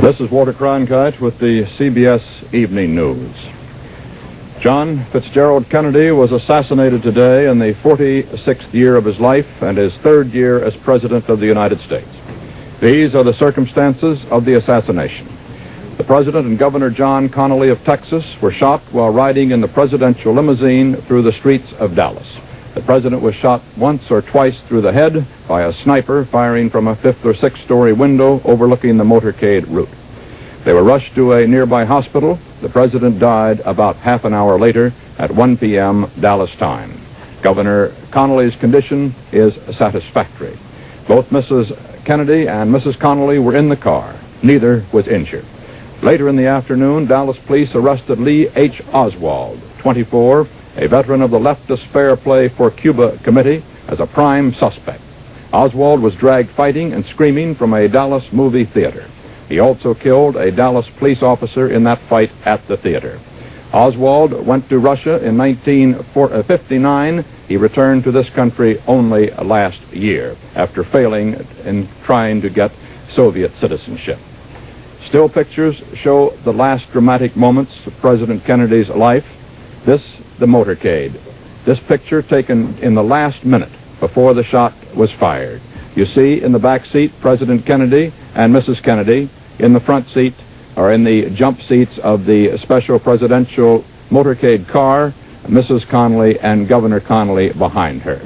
This is Walter Cronkite with the CBS Evening News. John Fitzgerald Kennedy was assassinated today in the 46th year of his life and his third year as President of the United States. These are the circumstances of the assassination. The President and Governor John Connally of Texas were shot while riding in the presidential limousine through the streets of Dallas. The President was shot once or twice through the head by a sniper firing from a 5th or 6th story window overlooking the motorcade route. They were rushed to a nearby hospital. The President died about half an hour later at 1 p.m. Dallas time. Governor Connally's condition is satisfactory. Both Mrs. Kennedy and Mrs. Connally were in the car. Neither was injured. Later in the afternoon, Dallas police arrested Lee H. Oswald, 24, a veteran of the leftist Fair Play for Cuba Committee, as a prime suspect. Oswald was dragged fighting and screaming from a Dallas movie theater. He also killed a Dallas police officer in that fight at the theater. Oswald went to Russia in 1959. He returned to this country only last year after failing in trying to get Soviet citizenship. Still pictures show the last dramatic moments of President Kennedy's life. This, the motorcade. This picture taken in the last minute before the shot was fired. You see in the back seat President Kennedy and Mrs. Kennedy. In the front seat, or in the jump seats of the special presidential motorcade car, Mrs. Connally and Governor Connally behind her.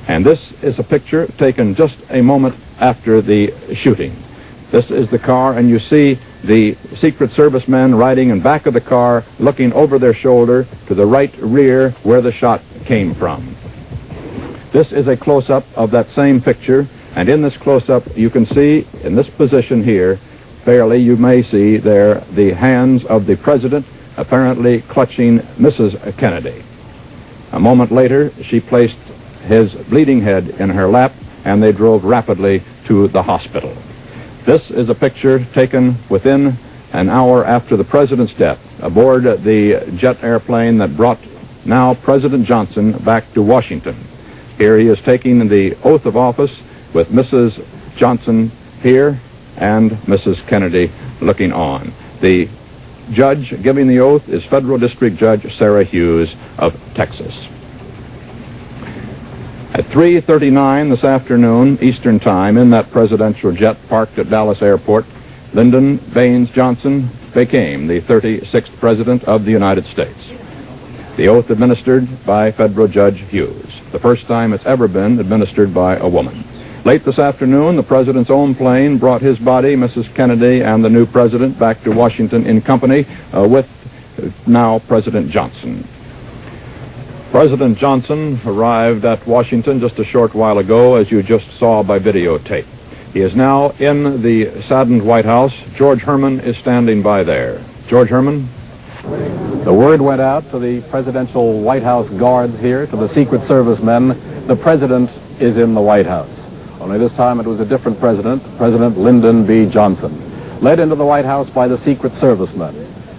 And this is a picture taken just a moment after the shooting. This is the car, and you see the Secret Service men riding in back of the car, looking over their shoulder to the right rear where the shot came from. This is a close-up of that same picture, and in this close-up you can see, in this position here, barely you may see there the hands of the President apparently clutching Mrs. Kennedy. A moment later, she placed his bleeding head in her lap, and they drove rapidly to the hospital. This is a picture taken within an hour after the President's death aboard the jet airplane that brought now President Johnson back to Washington. Here he is taking the oath of office with Mrs. Johnson here and Mrs. Kennedy looking on. The judge giving the oath is Federal District Judge Sarah Hughes of Texas. At 3:39 this afternoon, Eastern Time, in that presidential jet parked at Dallas Airport, Lyndon Baines Johnson became the 36th President of the United States. The oath administered by Federal Judge Hughes, the first time it's ever been administered by a woman. Late this afternoon, the President's own plane brought his body, Mrs. Kennedy, and the new President back to Washington in company with now President Johnson. President Johnson arrived at Washington just a short while ago, as you just saw by videotape. He is now in the saddened White House. George Herman is standing by there. George Herman? The word went out to the presidential White House guards here, to the Secret Service men. The President is in the White House. Only this time it was a different president, President Lyndon B. Johnson, led into the White House by the Secret Service men.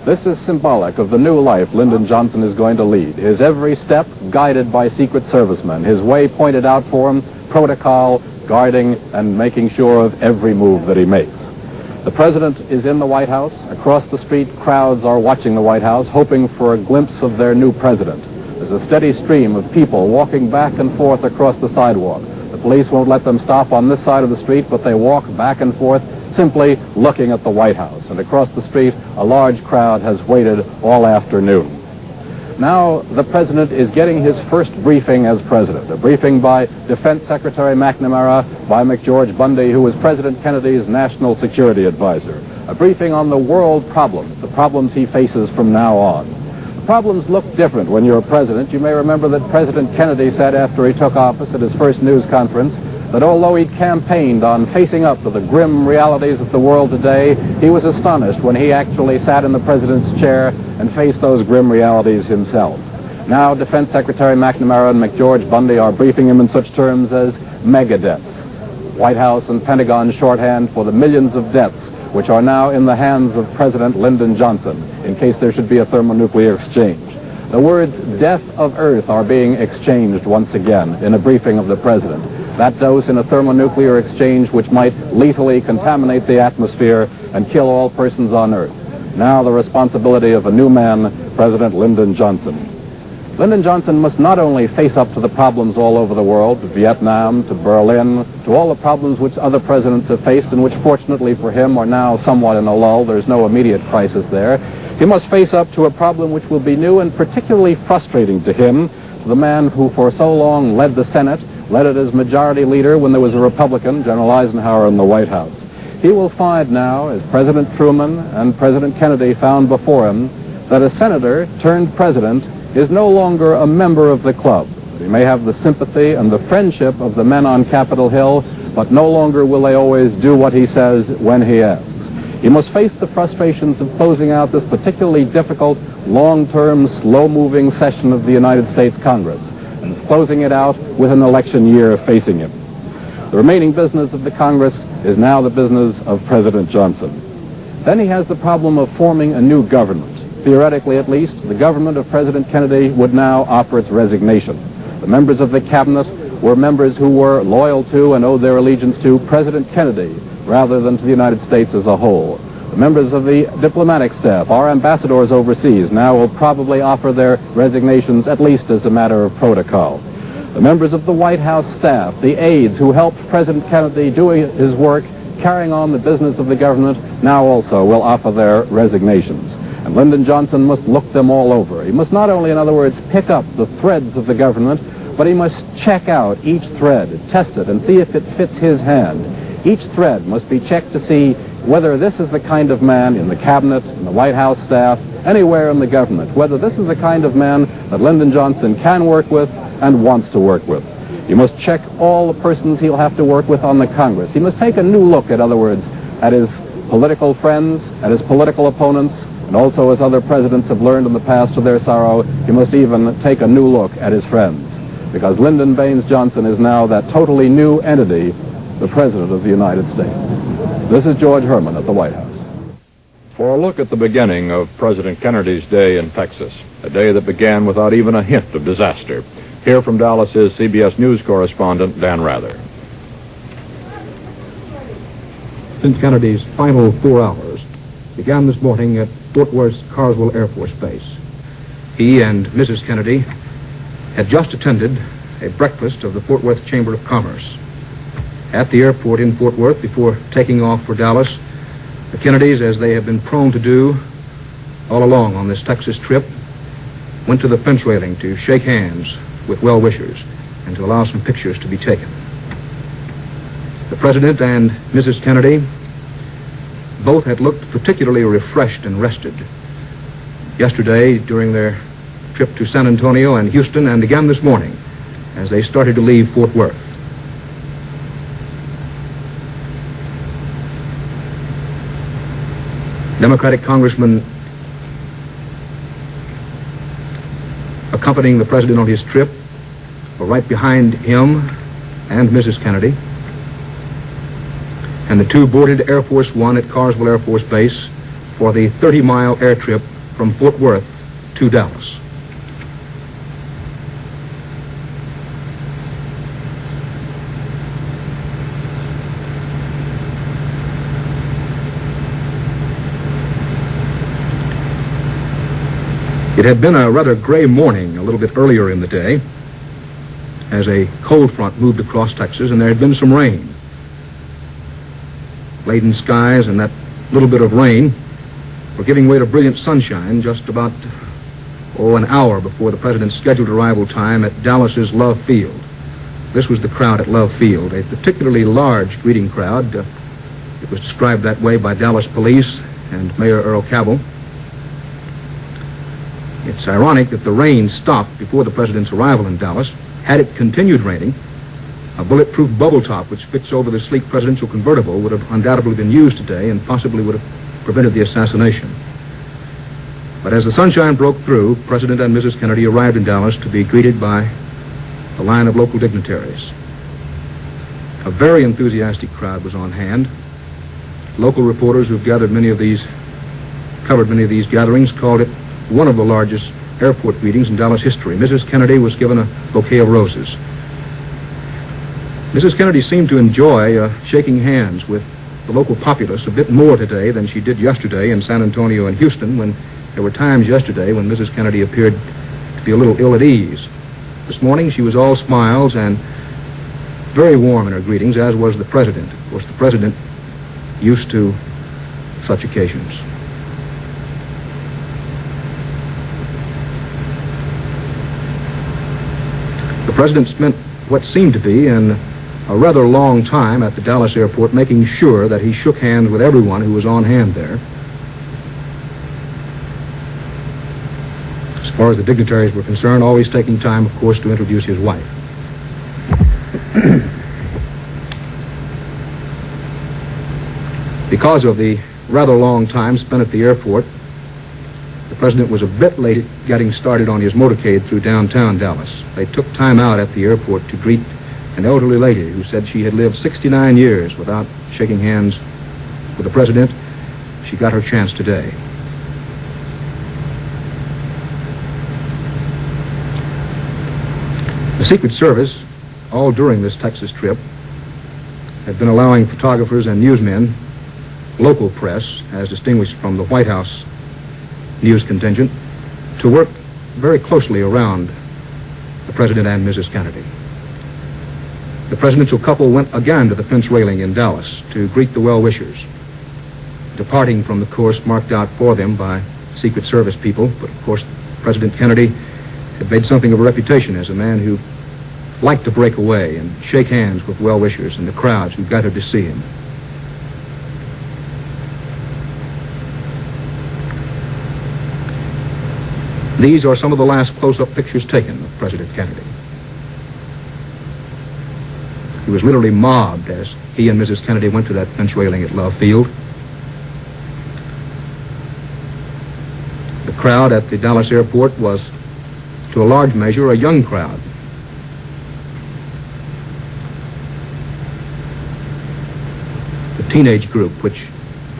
This is symbolic of the new life Lyndon Johnson is going to lead. His every step guided by Secret Service men, his way pointed out for him, protocol, guarding, and making sure of every move that he makes. The President is in the White House. Across the street, crowds are watching the White House, hoping for a glimpse of their new President. There's a steady stream of people walking back and forth across the sidewalk. The police won't let them stop on this side of the street, but they walk back and forth, simply looking at the White House. And across the street, a large crowd has waited all afternoon. Now, the President is getting his first briefing as President, a briefing by Defense Secretary McNamara, by McGeorge Bundy, who was President Kennedy's National Security Advisor. A briefing on the world problems, the problems he faces from now on. The problems look different when you're a president. You may remember that President Kennedy said after he took office at his first news conference that although he campaigned on facing up to the grim realities of the world today, he was astonished when he actually sat in the president's chair and faced those grim realities himself. Now, Defense Secretary McNamara and McGeorge Bundy are briefing him in such terms as mega deaths, White House and Pentagon shorthand for the millions of deaths which are now in the hands of President Lyndon Johnson in case there should be a thermonuclear exchange. The words death of Earth are being exchanged once again in a briefing of the President. That dose in a thermonuclear exchange which might lethally contaminate the atmosphere and kill all persons on earth. Now the responsibility of a new man, President Lyndon Johnson. Lyndon Johnson must not only face up to the problems all over the world, to Vietnam, to Berlin, to all the problems which other presidents have faced and which fortunately for him are now somewhat in a lull. There's no immediate crisis there. He must face up to a problem which will be new and particularly frustrating to him, to the man who for so long led the Senate, led it as majority leader when there was a Republican, General Eisenhower, in the White House. He will find now, as President Truman and President Kennedy found before him, that a senator turned president is no longer a member of the club. He may have the sympathy and the friendship of the men on Capitol Hill, but no longer will they always do what he says when he asks. He must face the frustrations of closing out this particularly difficult, long-term, slow-moving session of the United States Congress, and is closing it out with an election year facing him. The remaining business of the Congress is now the business of President Johnson. Then he has the problem of forming a new government. Theoretically, at least, the government of President Kennedy would now offer its resignation. The members of the cabinet were members who were loyal to and owed their allegiance to President Kennedy rather than to the United States as a whole. The members of the diplomatic staff, our ambassadors overseas, now will probably offer their resignations at least as a matter of protocol. The members of the White House staff, the aides who helped President Kennedy do his work, carrying on the business of the government, now also will offer their resignations. And Lyndon Johnson must look them all over. He must not only, in other words, pick up the threads of the government, but he must check out each thread, test it, and see if it fits his hand. Each thread must be checked to see whether this is the kind of man in the cabinet, in the White House staff, anywhere in the government, whether this is the kind of man that Lyndon Johnson can work with and wants to work with. He must check all the persons he'll have to work with on the Congress. He must take a new look, in other words, at his political friends, at his political opponents, and also, as other presidents have learned in the past to their sorrow, he must even take a new look at his friends. Because Lyndon Baines Johnson is now that totally new entity, the President of the United States. This is George Herman at the White House. For a look at the beginning of President Kennedy's day in Texas, a day that began without even a hint of disaster. Here from Dallas is CBS News correspondent Dan Rather. Since Kennedy's final 4 hours began this morning at Fort Worth's Carswell Air Force Base. He and Mrs. Kennedy had just attended a breakfast of the Fort Worth Chamber of Commerce. At the airport in Fort Worth, before taking off for Dallas, the Kennedys, as they have been prone to do all along on this Texas trip, went to the fence railing to shake hands with well-wishers and to allow some pictures to be taken. The President and Mrs. Kennedy both had looked particularly refreshed and rested yesterday during their trip to San Antonio and Houston, and again this morning as they started to leave Fort Worth. Democratic congressmen accompanying the President on his trip were right behind him and Mrs. Kennedy. And the two boarded Air Force One at Carswell Air Force Base for the 30-mile air trip from Fort Worth to Dallas. It had been a rather gray morning a little bit earlier in the day as a cold front moved across Texas, and there had been some rain. Laden skies and that little bit of rain were giving way to brilliant sunshine just about, an hour before the President's scheduled arrival time at Dallas's Love Field. This was the crowd at Love Field, a particularly large greeting crowd. It was described that way by Dallas police and Mayor Earl Cabell. It's ironic that the rain stopped before the President's arrival in Dallas. Had it continued raining, a bulletproof bubble top which fits over the sleek presidential convertible would have undoubtedly been used today and possibly would have prevented the assassination. But as the sunshine broke through, President and Mrs. Kennedy arrived in Dallas to be greeted by a line of local dignitaries. A very enthusiastic crowd was on hand. Local reporters who've covered many of these gatherings called it one of the largest airport greetings in Dallas history. Mrs. Kennedy was given a bouquet of roses. Mrs. Kennedy seemed to enjoy shaking hands with the local populace a bit more today than she did yesterday in San Antonio and Houston, when there were times yesterday when Mrs. Kennedy appeared to be a little ill at ease. This morning she was all smiles and very warm in her greetings, as was the President. Of course, the President used to such occasions. The President spent what seemed to be a rather long time at the Dallas airport making sure that he shook hands with everyone who was on hand there. As far as the dignitaries were concerned, always taking time, of course, to introduce his wife. Because of the rather long time spent at the airport, the President was a bit late at getting started on his motorcade through downtown Dallas. They took time out at the airport to greet an elderly lady who said she had lived 69 years without shaking hands with the President. She got her chance today. The Secret Service, all during this Texas trip, had been allowing photographers and newsmen, local press, as distinguished from the White House news contingent, to work very closely around the President and Mrs. Kennedy. The presidential couple went again to the fence railing in Dallas to greet the well-wishers, departing from the course marked out for them by Secret Service people. But of course, President Kennedy had made something of a reputation as a man who liked to break away and shake hands with well-wishers and the crowds who gathered to see him. These are some of the last close-up pictures taken of President Kennedy. He was literally mobbed as he and Mrs. Kennedy went to that fence railing at Love Field. The crowd at the Dallas airport was, to a large measure, a young crowd. The teenage group, which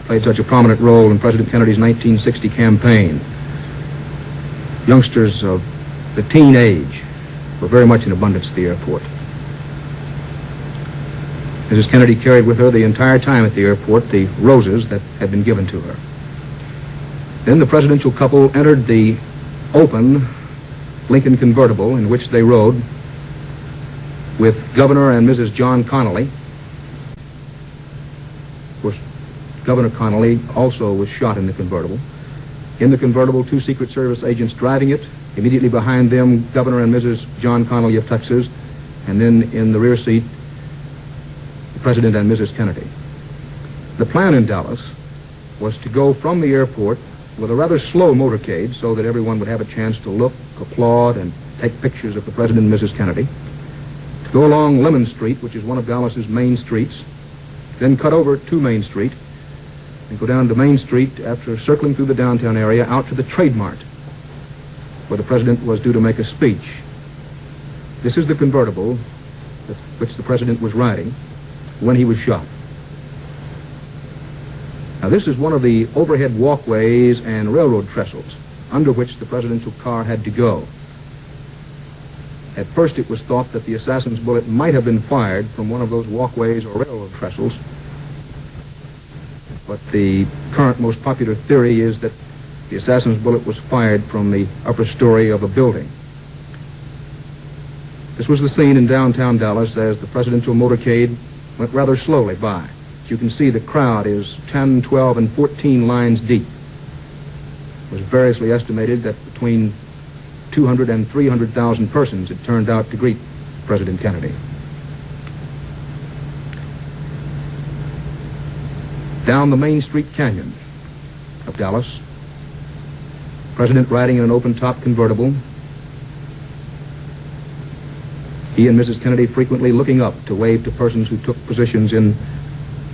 played such a prominent role in President Kennedy's 1960 campaign. Youngsters of the teen age were very much in abundance at the airport. Mrs. Kennedy carried with her the entire time at the airport the roses that had been given to her. Then the presidential couple entered the open Lincoln convertible in which they rode with Governor and Mrs. John Connally. Of course, Governor Connally also was shot in the convertible. In the convertible, 2 Secret Service agents driving it. Immediately behind them, Governor and Mrs. John Connally of Texas. And then in the rear seat, the President and Mrs. Kennedy. The plan in Dallas was to go from the airport with a rather slow motorcade so that everyone would have a chance to look, applaud, and take pictures of the President and Mrs. Kennedy. To go along Lemon Street, which is one of Dallas's main streets, then cut over to Main Street, and go down to Main Street after circling through the downtown area out to the Trade Mart, where the President was due to make a speech. This is the convertible which the President was riding when he was shot. Now, this is one of the overhead walkways and railroad trestles under which the presidential car had to go. At first, it was thought that the assassin's bullet might have been fired from one of those walkways or railroad trestles. But the current most popular theory is that the assassin's bullet was fired from the upper story of a building. This was the scene in downtown Dallas as the presidential motorcade went rather slowly by. As you can see, the crowd is 10, 12, and 14 lines deep. It was variously estimated that between 200 and 300,000 persons had turned out to greet President Kennedy. Down the Main Street Canyon of Dallas, President riding in an open-top convertible, he and Mrs. Kennedy frequently looking up to wave to persons who took positions in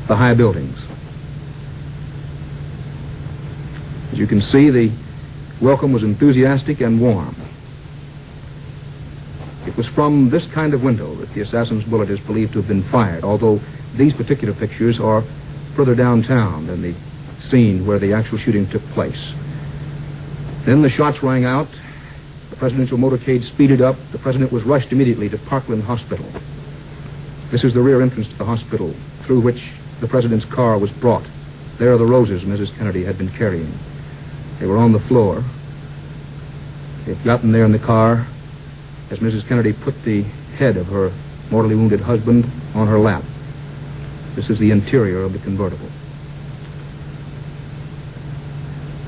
the high buildings. As you can see, the welcome was enthusiastic and warm. It was from this kind of window that the assassin's bullet is believed to have been fired, although these particular pictures are further downtown than the scene where the actual shooting took place. Then the shots rang out. The presidential motorcade speeded up. The president was rushed immediately to Parkland Hospital. This is the rear entrance to the hospital, through which the president's car was brought. There are the roses Mrs. Kennedy had been carrying. They were on the floor. They'd gotten there in the car as Mrs. Kennedy put the head of her mortally wounded husband on her lap. This is the interior of the convertible.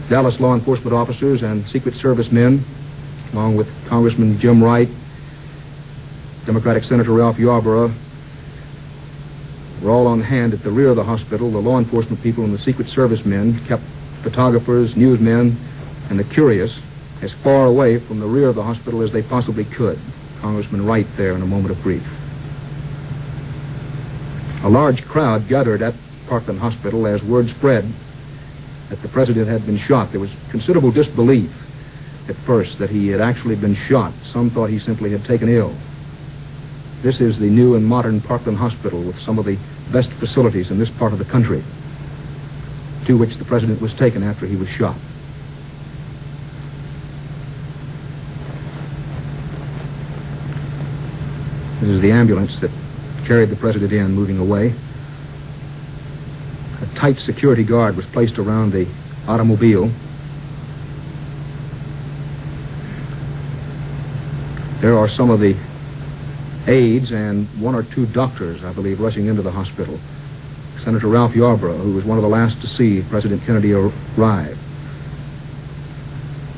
Dallas law enforcement officers and Secret Service men, along with Congressman Jim Wright, Democratic Senator Ralph Yarborough, were all on hand at the rear of the hospital. The law enforcement people and the Secret Service men kept photographers, newsmen, and the curious as far away from the rear of the hospital as they possibly could. Congressman Wright there in a moment of grief. A large crowd gathered at Parkland Hospital as word spread that the president had been shot. There was considerable disbelief at first that he had actually been shot. Some thought he simply had taken ill. This is the new and modern Parkland Hospital with some of the best facilities in this part of the country, to which the president was taken after he was shot. This is the ambulance that carried the president in, moving away. A tight security guard was placed around the automobile. There are some of the aides and one or two doctors, I believe, rushing into the hospital. Senator Ralph Yarborough, who was one of the last to see President Kennedy arrive,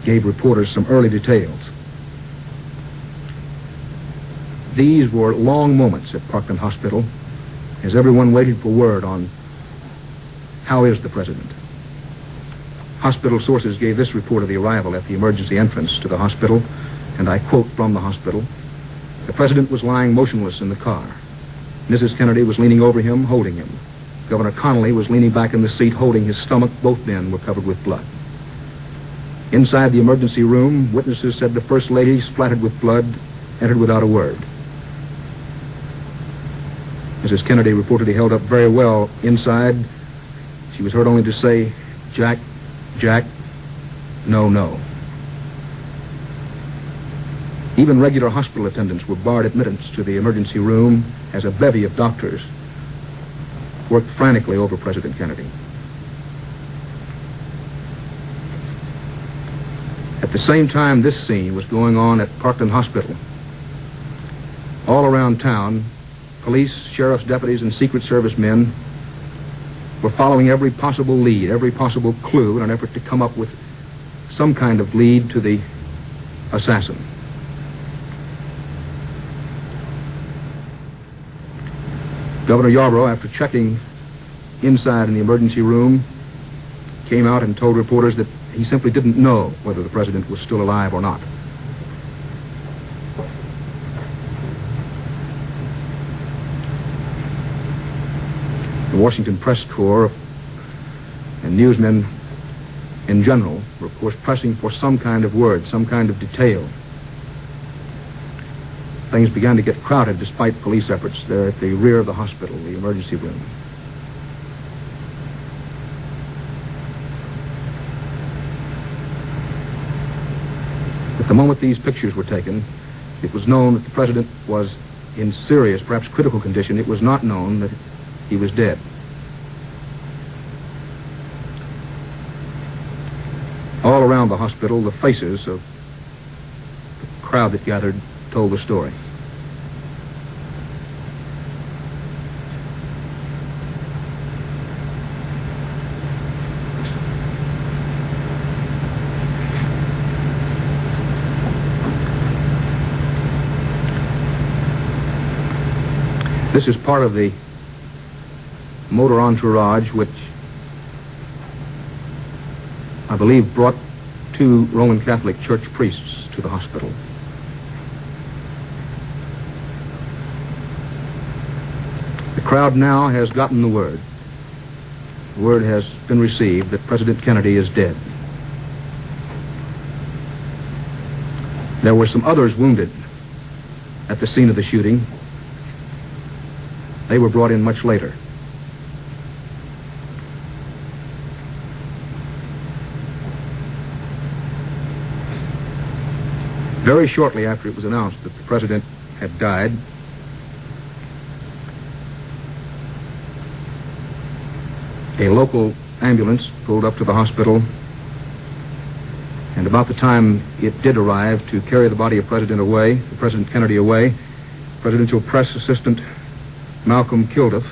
gave reporters some early details. These were long moments at Parkland Hospital as everyone waited for word on how is the president. Hospital sources gave this report of the arrival at the emergency entrance to the hospital, and I quote from the hospital: "The president was lying motionless in the car. Mrs. Kennedy was leaning over him, holding him. Governor Connolly was leaning back in the seat, holding his stomach. Both men were covered with blood. Inside the emergency room, witnesses said the First Lady, splattered with blood, entered without a word. Mrs. Kennedy reportedly held up very well inside. She was heard only to say, 'Jack, Jack, no, no.' Even regular hospital attendants were barred admittance to the emergency room as a bevy of doctors worked frantically over President Kennedy. At the same time this scene was going on at Parkland Hospital, all around town, police, sheriff's deputies, and Secret Service men were following every possible lead, every possible clue in an effort to come up with some kind of lead to the assassin. Governor Yarborough, after checking inside in the emergency room, came out and told reporters that he simply didn't know whether the president was still alive or not. The Washington Press Corps and newsmen in general were, of course, pressing for some kind of word, some kind of detail. Things began to get crowded despite police efforts there at the rear of the hospital, the emergency room. At the moment these pictures were taken, it was known that the president was in serious, perhaps critical condition. It was not known that he was dead. All around the hospital, the faces of the crowd that gathered told the story. This is part of the motor entourage which I believe brought two Roman Catholic Church priests to the hospital. The crowd now has gotten the word. The word has been received that President Kennedy is dead. There were some others wounded at the scene of the shooting. They were brought in much later. Very shortly after it was announced that the president had died, A local ambulance pulled up to the hospital, and about the time it did arrive to carry the body of President Kennedy away, Presidential Press Assistant Malcolm Kilduff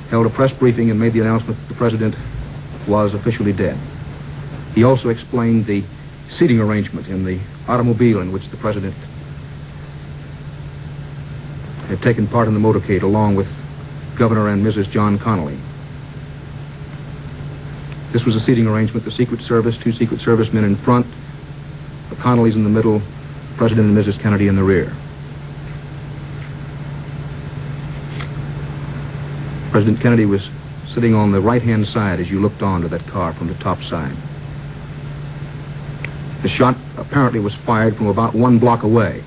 held a press briefing and made the announcement that the president was officially dead. He also explained the seating arrangement in the automobile in which the president had taken part in the motorcade along with Governor and Mrs. John Connally. This was a seating arrangement: the Secret Service, 2 Secret Service men in front, the Connollys in the middle, President and Mrs. Kennedy in the rear. President Kennedy was sitting on the right-hand side as you looked onto that car from the top side. The shot apparently was fired from about 1 block away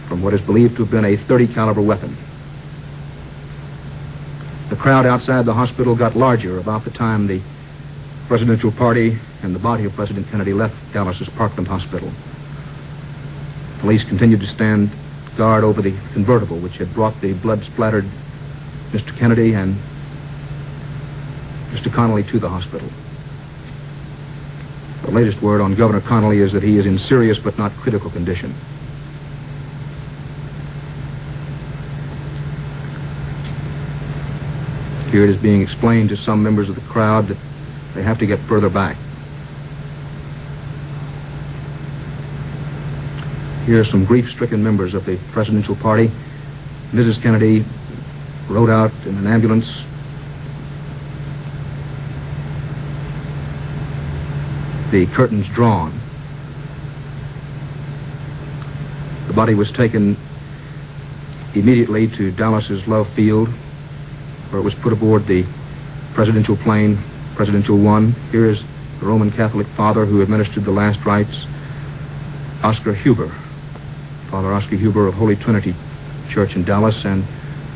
from what is believed to have been a .30 caliber weapon. The crowd outside the hospital got larger about the time the presidential party and the body of President Kennedy left Dallas's Parkland Hospital. Police continued to stand guard over the convertible which had brought the blood-splattered Mr. Kennedy and Mr. Connally to the hospital. The latest word on Governor Connally is that he is in serious but not critical condition. Here it is being explained to some members of the crowd that they have to get further back. Here are some grief-stricken members of the presidential party. Mrs. Kennedy rode out in an ambulance. The curtains drawn. The body was taken immediately to Dallas's Love Field, where it was put aboard the presidential plane, Presidential One. Here is the Roman Catholic father who administered the last rites, Oscar Huber, Father Oscar Huber of Holy Trinity Church in Dallas, and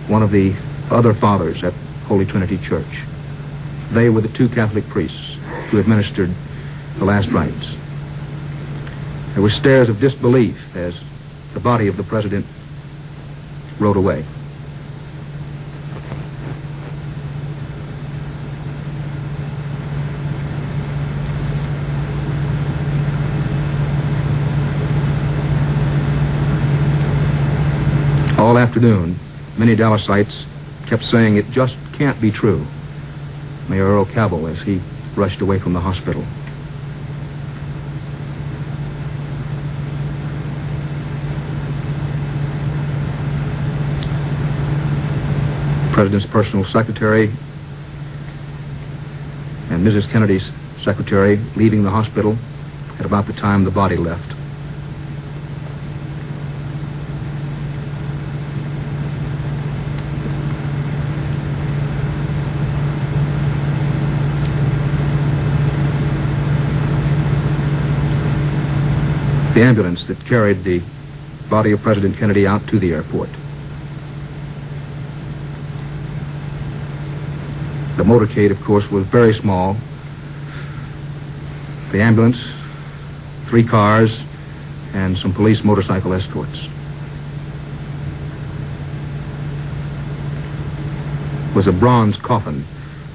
one of the other fathers at Holy Trinity Church. They were the 2 Catholic priests who administered the last rites. There were stares of disbelief as the body of the president rode away. All afternoon, many Dallasites kept saying it just can't be true. Mayor Earl Cabell as he rushed away from the hospital. The President's personal secretary and Mrs. Kennedy's secretary leaving the hospital at about the time the body left. The ambulance that carried the body of President Kennedy out to the airport. The motorcade, of course, was very small. The ambulance, 3 cars, and some police motorcycle escorts. It was a bronze coffin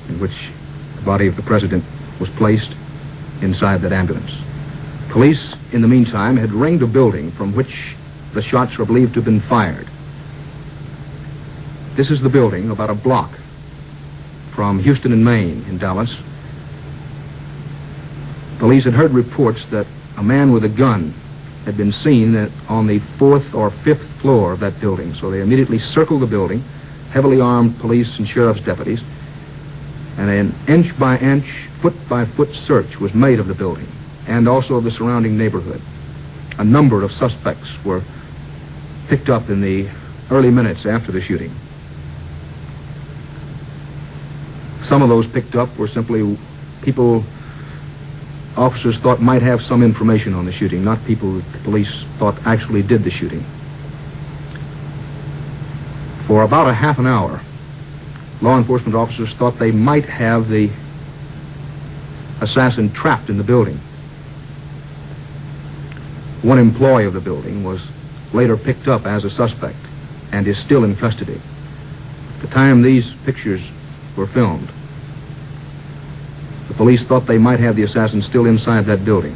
in which the body of the president was placed inside that ambulance. Police, in the meantime, had ringed a building from which the shots were believed to have been fired. This is the building about a block from Houston and Main in Dallas. Police had heard reports that a man with a gun had been seen on the 4th or 5th floor of that building, so they immediately circled the building, heavily armed police and sheriff's deputies, and an inch-by-inch, foot-by-foot search was made of the building and also of the surrounding neighborhood. A number of suspects were picked up in the early minutes after the shooting. Some of those picked up were simply people officers thought might have some information on the shooting, not people that the police thought actually did the shooting. For about a half an hour, law enforcement officers thought they might have the assassin trapped in the building. One employee of the building was later picked up as a suspect and is still in custody. At the time these pictures were filmed. The police thought they might have the assassin still inside that building.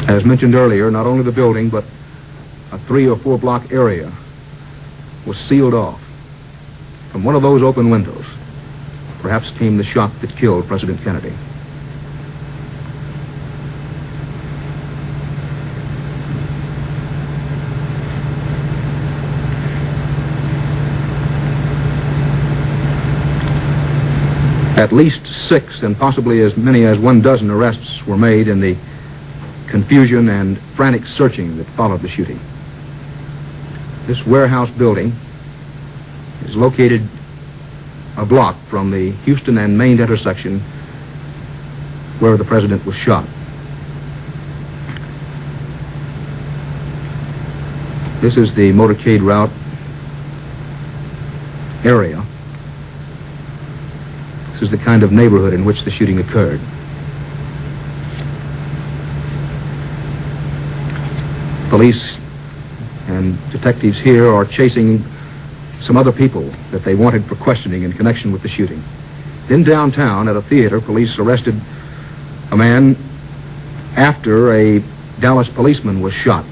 As mentioned earlier, not only the building, but a 3 or 4 block area was sealed off. From one of those open windows, perhaps came the shot that killed President Kennedy. At least 6 and possibly as many as 12 arrests were made in the confusion and frantic searching that followed the shooting. This warehouse building is located a block from the Houston and Main intersection where the president was shot. This is the motorcade route area. This is the kind of neighborhood in which the shooting occurred. Police and detectives here are chasing some other people that they wanted for questioning in connection with the shooting. In downtown at a theater, police arrested a man after a Dallas policeman was shot.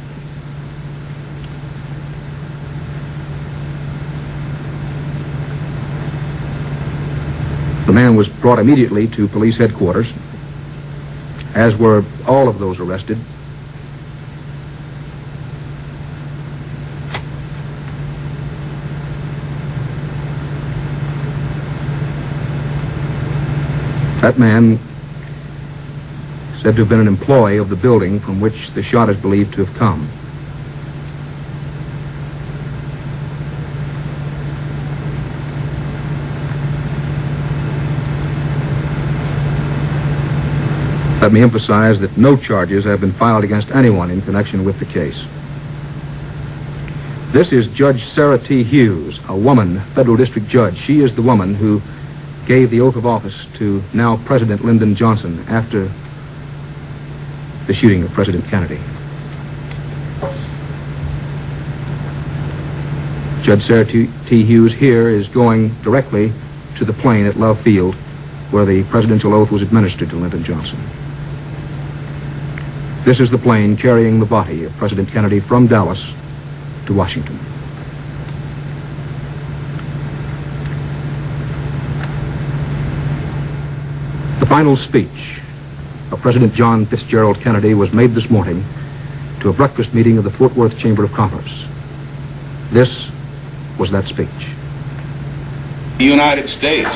The man was brought immediately to police headquarters, as were all of those arrested. That man said to have been an employee of the building from which the shot is believed to have come. Let me emphasize that no charges have been filed against anyone in connection with the case. This is Judge Sarah T. Hughes, a woman, federal district judge. She is the woman who gave the oath of office to now President Lyndon Johnson after the shooting of President Kennedy. Judge Sarah T. Hughes here is going directly to the plane at Love Field where the presidential oath was administered to Lyndon Johnson. This is the plane carrying the body of President Kennedy from Dallas to Washington. The final speech of President John Fitzgerald Kennedy was made this morning to a breakfast meeting of the Fort Worth Chamber of Commerce. This was that speech. The United States.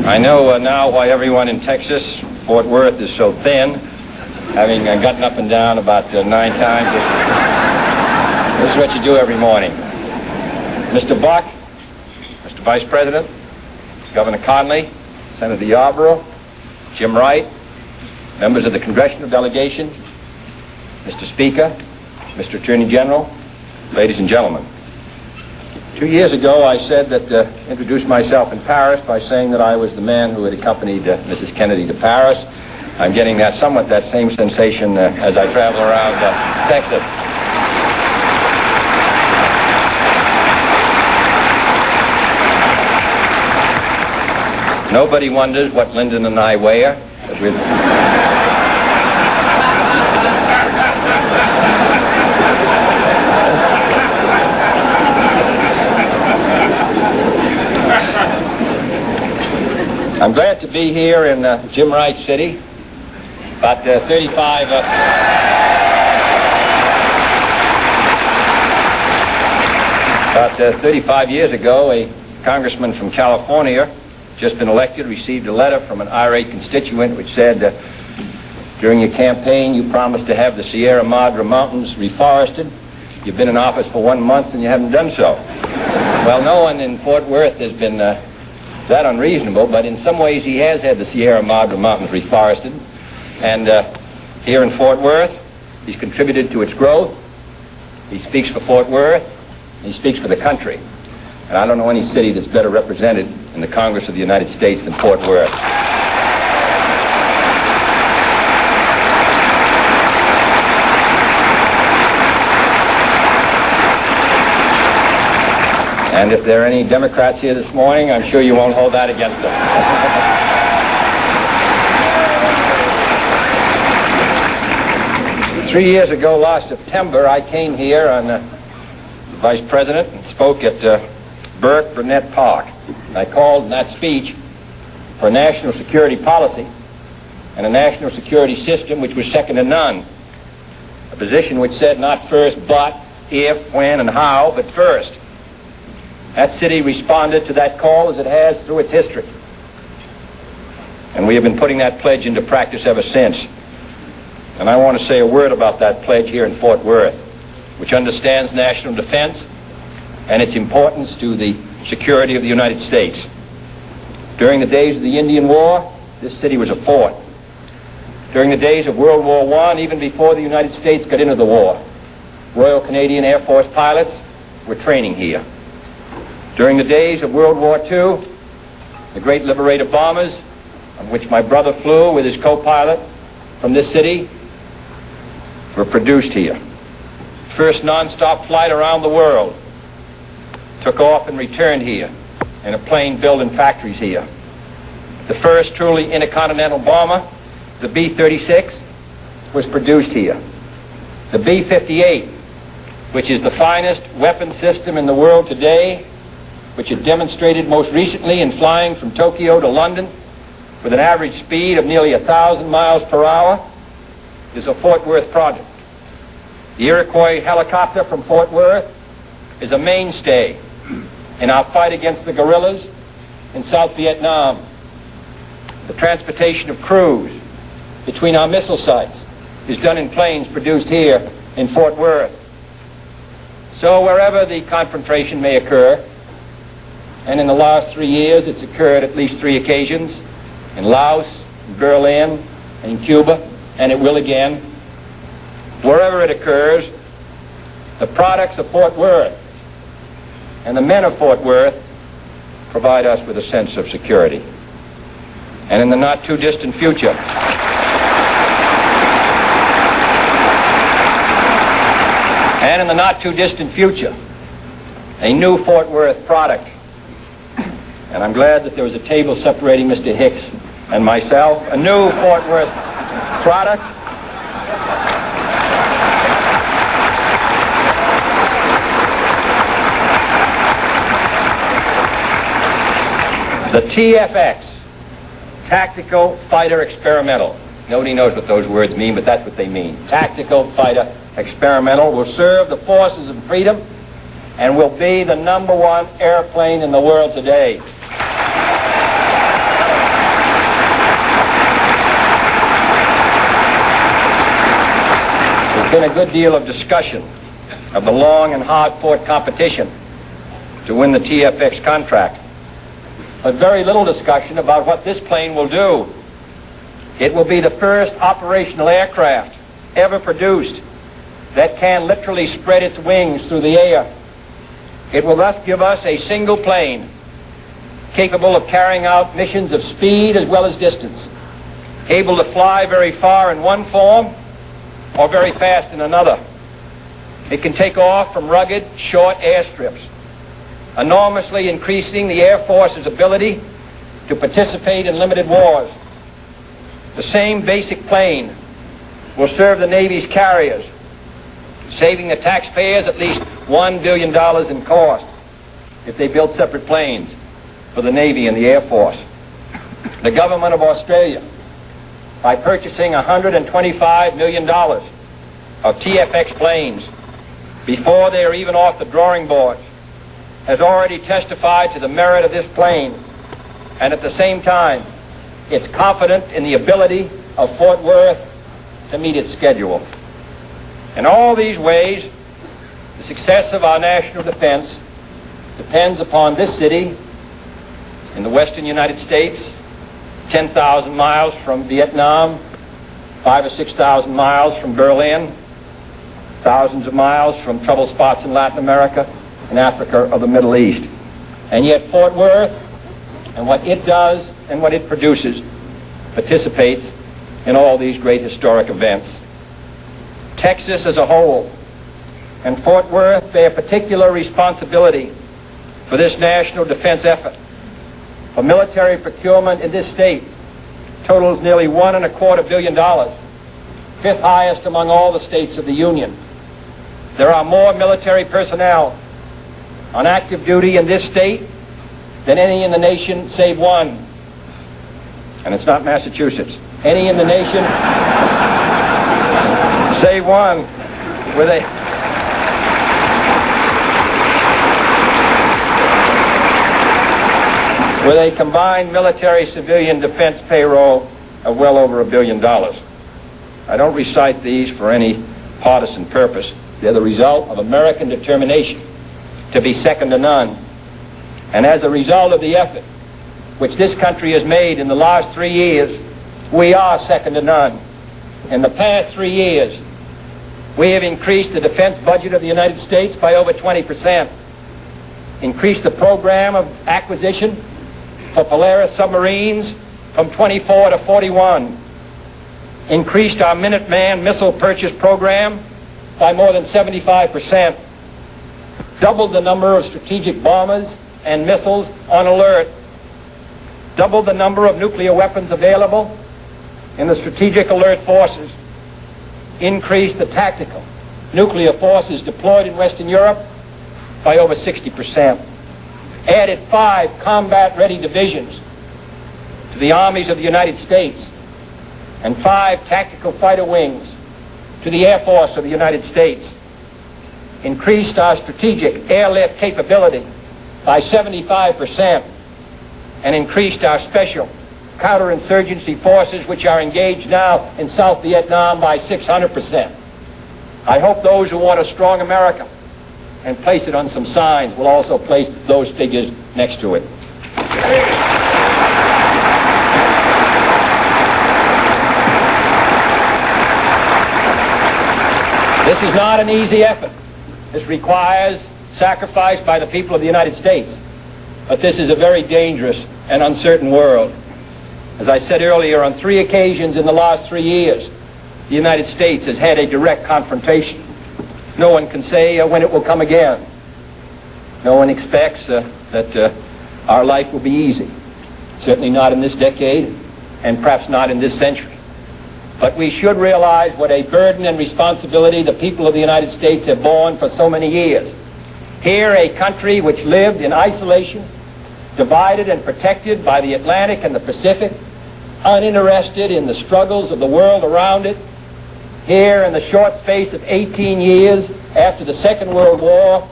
I know now why everyone in Texas, Fort Worth, is so thin, having gotten up and down about 9 times. This is what you do every morning. Mr. Buck, Mr. Vice President, Governor Conley, Senator Yarborough, Jim Wright, members of the congressional delegation, Mr. Speaker, Mr. Attorney General, ladies and gentlemen. 2 years ago, I said that, introduced myself in Paris by saying that I was the man who had accompanied Mrs. Kennedy to Paris. I'm getting somewhat that same sensation as I travel around Texas. Nobody wonders what Lyndon and I wear. I'm glad to be here in Jim Wright City. About 35 years ago, a congressman from California, just been elected, received a letter from an irate constituent which said, During your campaign, you promised to have the Sierra Madre Mountains reforested. You've been in office for 1 month and you haven't done so. Well, no one in Fort Worth has been that unreasonable, but in some ways he has had the Sierra Madre Mountains reforested. And here in Fort Worth, he's contributed to its growth. He speaks for Fort Worth. He speaks for the country. And I don't know any city that's better represented in the Congress of the United States than Fort Worth. And if there are any Democrats here this morning, I'm sure you won't hold that against them. 3 years ago, last September, I came here on the Vice President and spoke at Burke Burnett Park. I called in that speech for a national security policy and a national security system which was second to none. A position which said not first but, if, when, and how, but first. That city responded to that call as it has through its history. And we have been putting that pledge into practice ever since. And I want to say a word about that pledge here in Fort Worth, which understands national defense and its importance to the security of the United States. During the days of the Indian War, this city was a fort. During the days of World War I, even before the United States got into the war, Royal Canadian Air Force pilots were training here. During the days of World War II, the great Liberator bombers, on which my brother flew with his co-pilot from this city, were produced here. First non-stop flight around the world took off and returned here in a plane built in factories here. The first truly intercontinental bomber, the B-36, was produced here. The B-58, which is the finest weapon system in the world today, which it demonstrated most recently in flying from Tokyo to London with an average speed of nearly 1,000 miles per hour, is a Fort Worth project. The Iroquois helicopter from Fort Worth is a mainstay in our fight against the guerrillas in South Vietnam. The transportation of crews between our missile sites is done in planes produced here in Fort Worth. So wherever the confrontation may occur, and in the last 3 years it's occurred at least 3 occasions, in Laos, in Berlin, and in Cuba, and it will again. Wherever it occurs, the products of Fort Worth and the men of Fort Worth provide us with a sense of security. And in the not too distant future, a new Fort Worth product. And I'm glad that there was a table separating Mr. Hicks and myself. A new Fort Worth product. The TFX, Tactical Fighter Experimental. Nobody knows what those words mean, but that's what they mean. Tactical Fighter Experimental will serve the forces of freedom and will be the #1 airplane in the world today. There's been a good deal of discussion of the long and hard-fought competition to win the TFX contract, but very little discussion about what this plane will do. It will be the first operational aircraft ever produced that can literally spread its wings through the air. It will thus give us a single plane capable of carrying out missions of speed as well as distance, able to fly very far in one form or very fast in another. It can take off from rugged, short airstrips, enormously increasing the Air Force's ability to participate in limited wars. The same basic plane will serve the Navy's carriers, saving the taxpayers at least $1 billion in cost if they built separate planes for the Navy and the Air Force. The government of Australia, by purchasing $125 million of TFX planes before they are even off the drawing boards, has already testified to the merit of this plane, and at the same time, it's confident in the ability of Fort Worth to meet its schedule. In all these ways, the success of our national defense depends upon this city in the western United States, 10,000 miles from Vietnam, 5,000 or 6,000 miles from Berlin, thousands of miles from trouble spots in Latin America and Africa or the Middle East. And yet Fort Worth and what it does and what it produces participates in all these great historic events. Texas as a whole and Fort Worth bear particular responsibility for this national defense effort. For military procurement in this state totals nearly $1.25 billion, fifth highest among all the states of the Union. There are more military personnel on active duty in this state than any in the nation save one. And it's not Massachusetts. Any in the nation save one with a combined military-civilian defense payroll of well over $1 billion. I don't recite these for any partisan purpose. They're the result of American determination to be second to none. And as a result of the effort which this country has made in the last 3 years, we are second to none. In the past 3 years, we have increased the defense budget of the United States by over 20%, increased the program of acquisition for Polaris submarines from 24 to 41, increased our Minuteman missile purchase program by more than 75%, doubled the number of strategic bombers and missiles on alert, doubled the number of nuclear weapons available in the strategic alert forces, increased the tactical nuclear forces deployed in Western Europe by over 60%, added 5 combat-ready divisions to the armies of the United States and 5 tactical fighter wings to the Air Force of the United States, increased our strategic airlift capability by 75%, and increased our special counterinsurgency forces, which are engaged now in South Vietnam, by 600%. I hope those who want a strong America and place it on some signs will also place those figures next to it. This is not an easy effort. This requires sacrifice by the people of the United States. But this is a very dangerous and uncertain world. As I said earlier, on 3 occasions in the last 3 years, the United States has had a direct confrontation. No one can say when it will come again. No one expects that our life will be easy. Certainly not in this decade, and perhaps not in this century. But we should realize what a burden and responsibility the people of the United States have borne for so many years. Here, a country which lived in isolation, divided and protected by the Atlantic and the Pacific, uninterested in the struggles of the world around it. Here, in the short space of 18 years after the Second World War,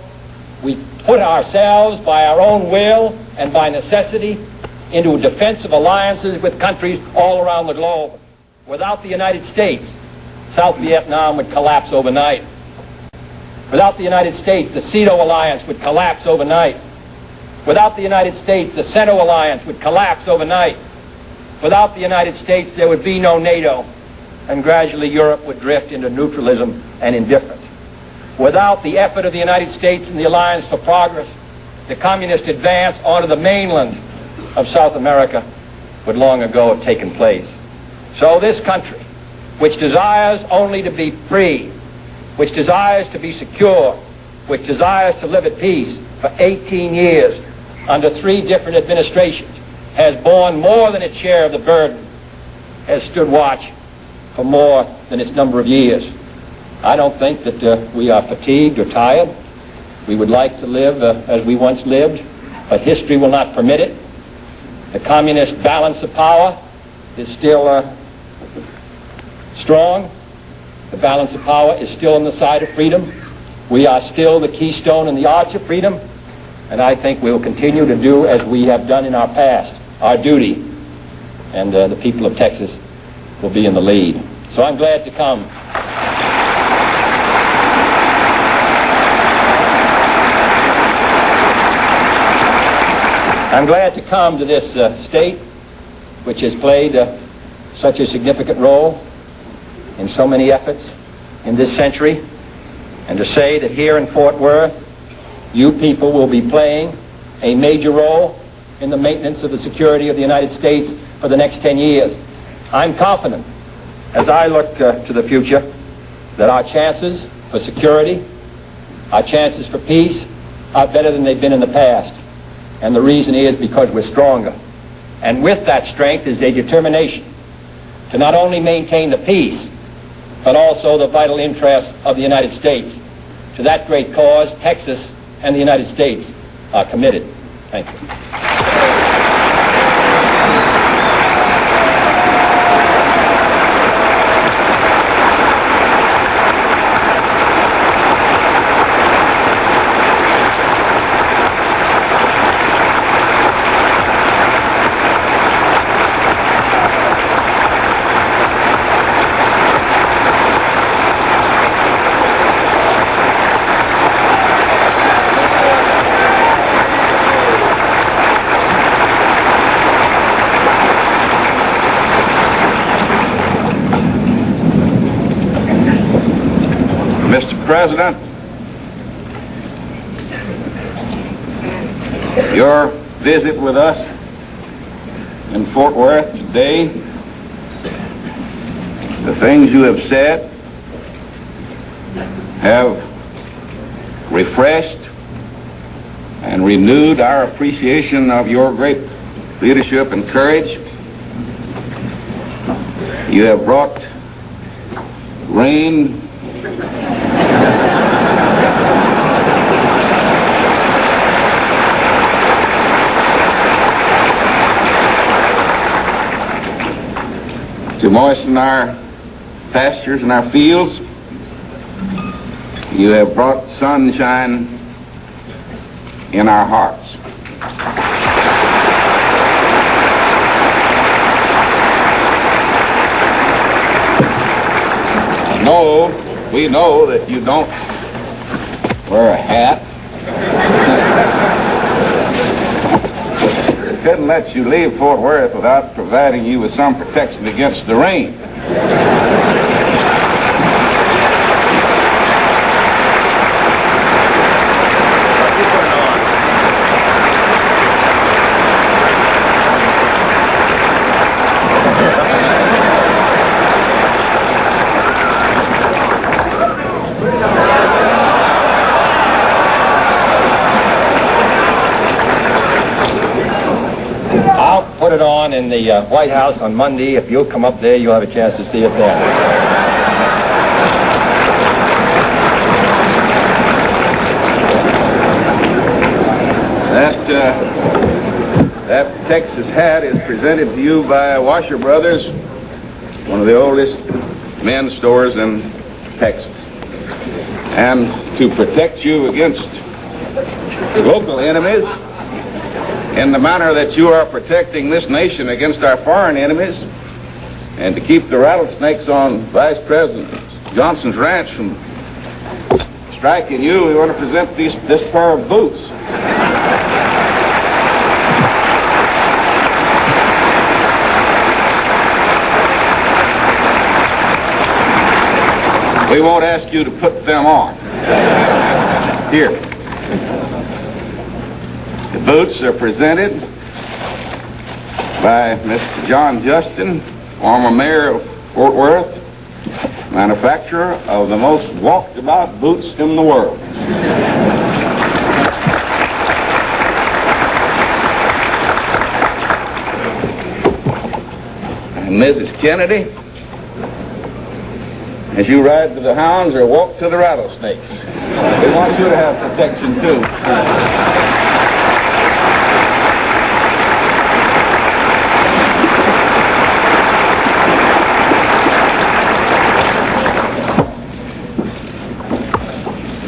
we put ourselves by our own will and by necessity into defensive alliances with countries all around the globe. Without the United States, South Vietnam would collapse overnight. Without the United States, the SEATO alliance would collapse overnight. Without the United States, the CENTO alliance would collapse overnight. Without the United States, there would be no NATO, and gradually Europe would drift into neutralism and indifference. Without the effort of the United States and the Alliance for Progress, the communist advance onto the mainland of South America would long ago have taken place. So this country, which desires only to be free, which desires to be secure, which desires to live at peace for 18 years under 3 different administrations, has borne more than its share of the burden, has stood watch for more than its number of years. I don't think that we are fatigued or tired. We would like to live as we once lived, but history will not permit it. The communist balance of power is still strong. The balance of power is still on the side of freedom. We are still the keystone and the arch of freedom, and I think we will continue to do as we have done in our past, our duty, and the people of Texas will be in the lead. So I'm glad to come. I'm glad to come to this state, which has played such a significant role in so many efforts in this century, and to say that here in Fort Worth, you people will be playing a major role in the maintenance of the security of the United States for the next 10 years. I'm confident, as I look to the future, that our chances for security, our chances for peace, are better than they've been in the past. And the reason is because we're stronger. And with that strength is a determination to not only maintain the peace, but also the vital interests of the United States. To that great cause, Texas and the United States are committed. Thank you. Mr. President, your visit with us in Fort Worth today, the things you have said have refreshed and renewed our appreciation of your great leadership and courage. You have brought rain to moisten our pastures and our fields. You have brought sunshine in our hearts. We know that you don't wear a hat. We couldn't let you leave Fort Worth without providing you with some protection against the rain. Put it on in the White House on Monday. If you'll come up there, you'll have a chance to see it there. That Texas hat is presented to you by Washer Brothers, one of the oldest men's stores in Texas. And to protect you against local enemies, in the manner that you are protecting this nation against our foreign enemies, and to keep the rattlesnakes on Vice President Johnson's ranch from striking you, we want to present this pair of boots. We won't ask you to put them on. Here. The boots are presented by Mr. John Justin, former mayor of Fort Worth, manufacturer of the most walked-about boots in the world. And Mrs. Kennedy, as you ride to the hounds or walk to the rattlesnakes, we want you to have protection too.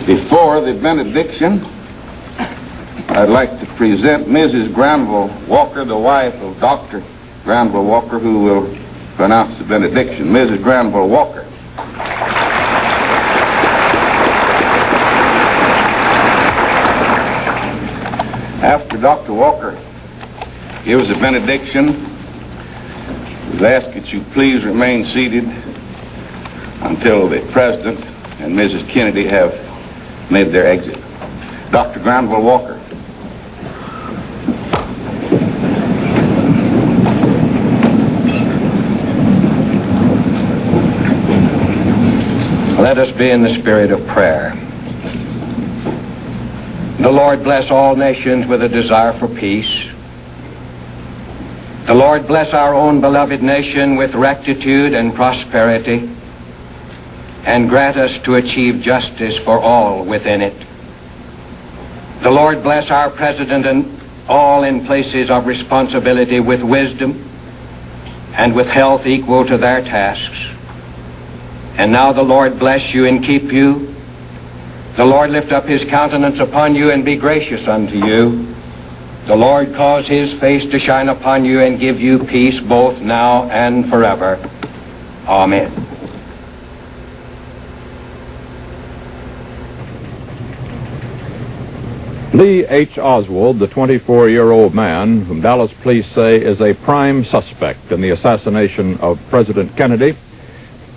Before the benediction, I'd like to present Mrs. Granville Walker, the wife of Dr. Granville Walker, who will pronounce the benediction, Mrs. Granville Walker. After Dr. Walker gives the benediction, we ask that you please remain seated until the President and Mrs. Kennedy have made their exit. Dr. Granville Walker. Let us be in the spirit of prayer. The Lord bless all nations with a desire for peace. The Lord bless our own beloved nation with rectitude and prosperity, and grant us to achieve justice for all within it. The Lord bless our President and all in places of responsibility with wisdom and with health equal to their tasks. And now the Lord bless you and keep you. The Lord lift up his countenance upon you and be gracious unto you. The Lord cause his face to shine upon you and give you peace both now and forever. Amen. Lee H. Oswald, the 24-year-old man whom Dallas police say is a prime suspect in the assassination of President Kennedy,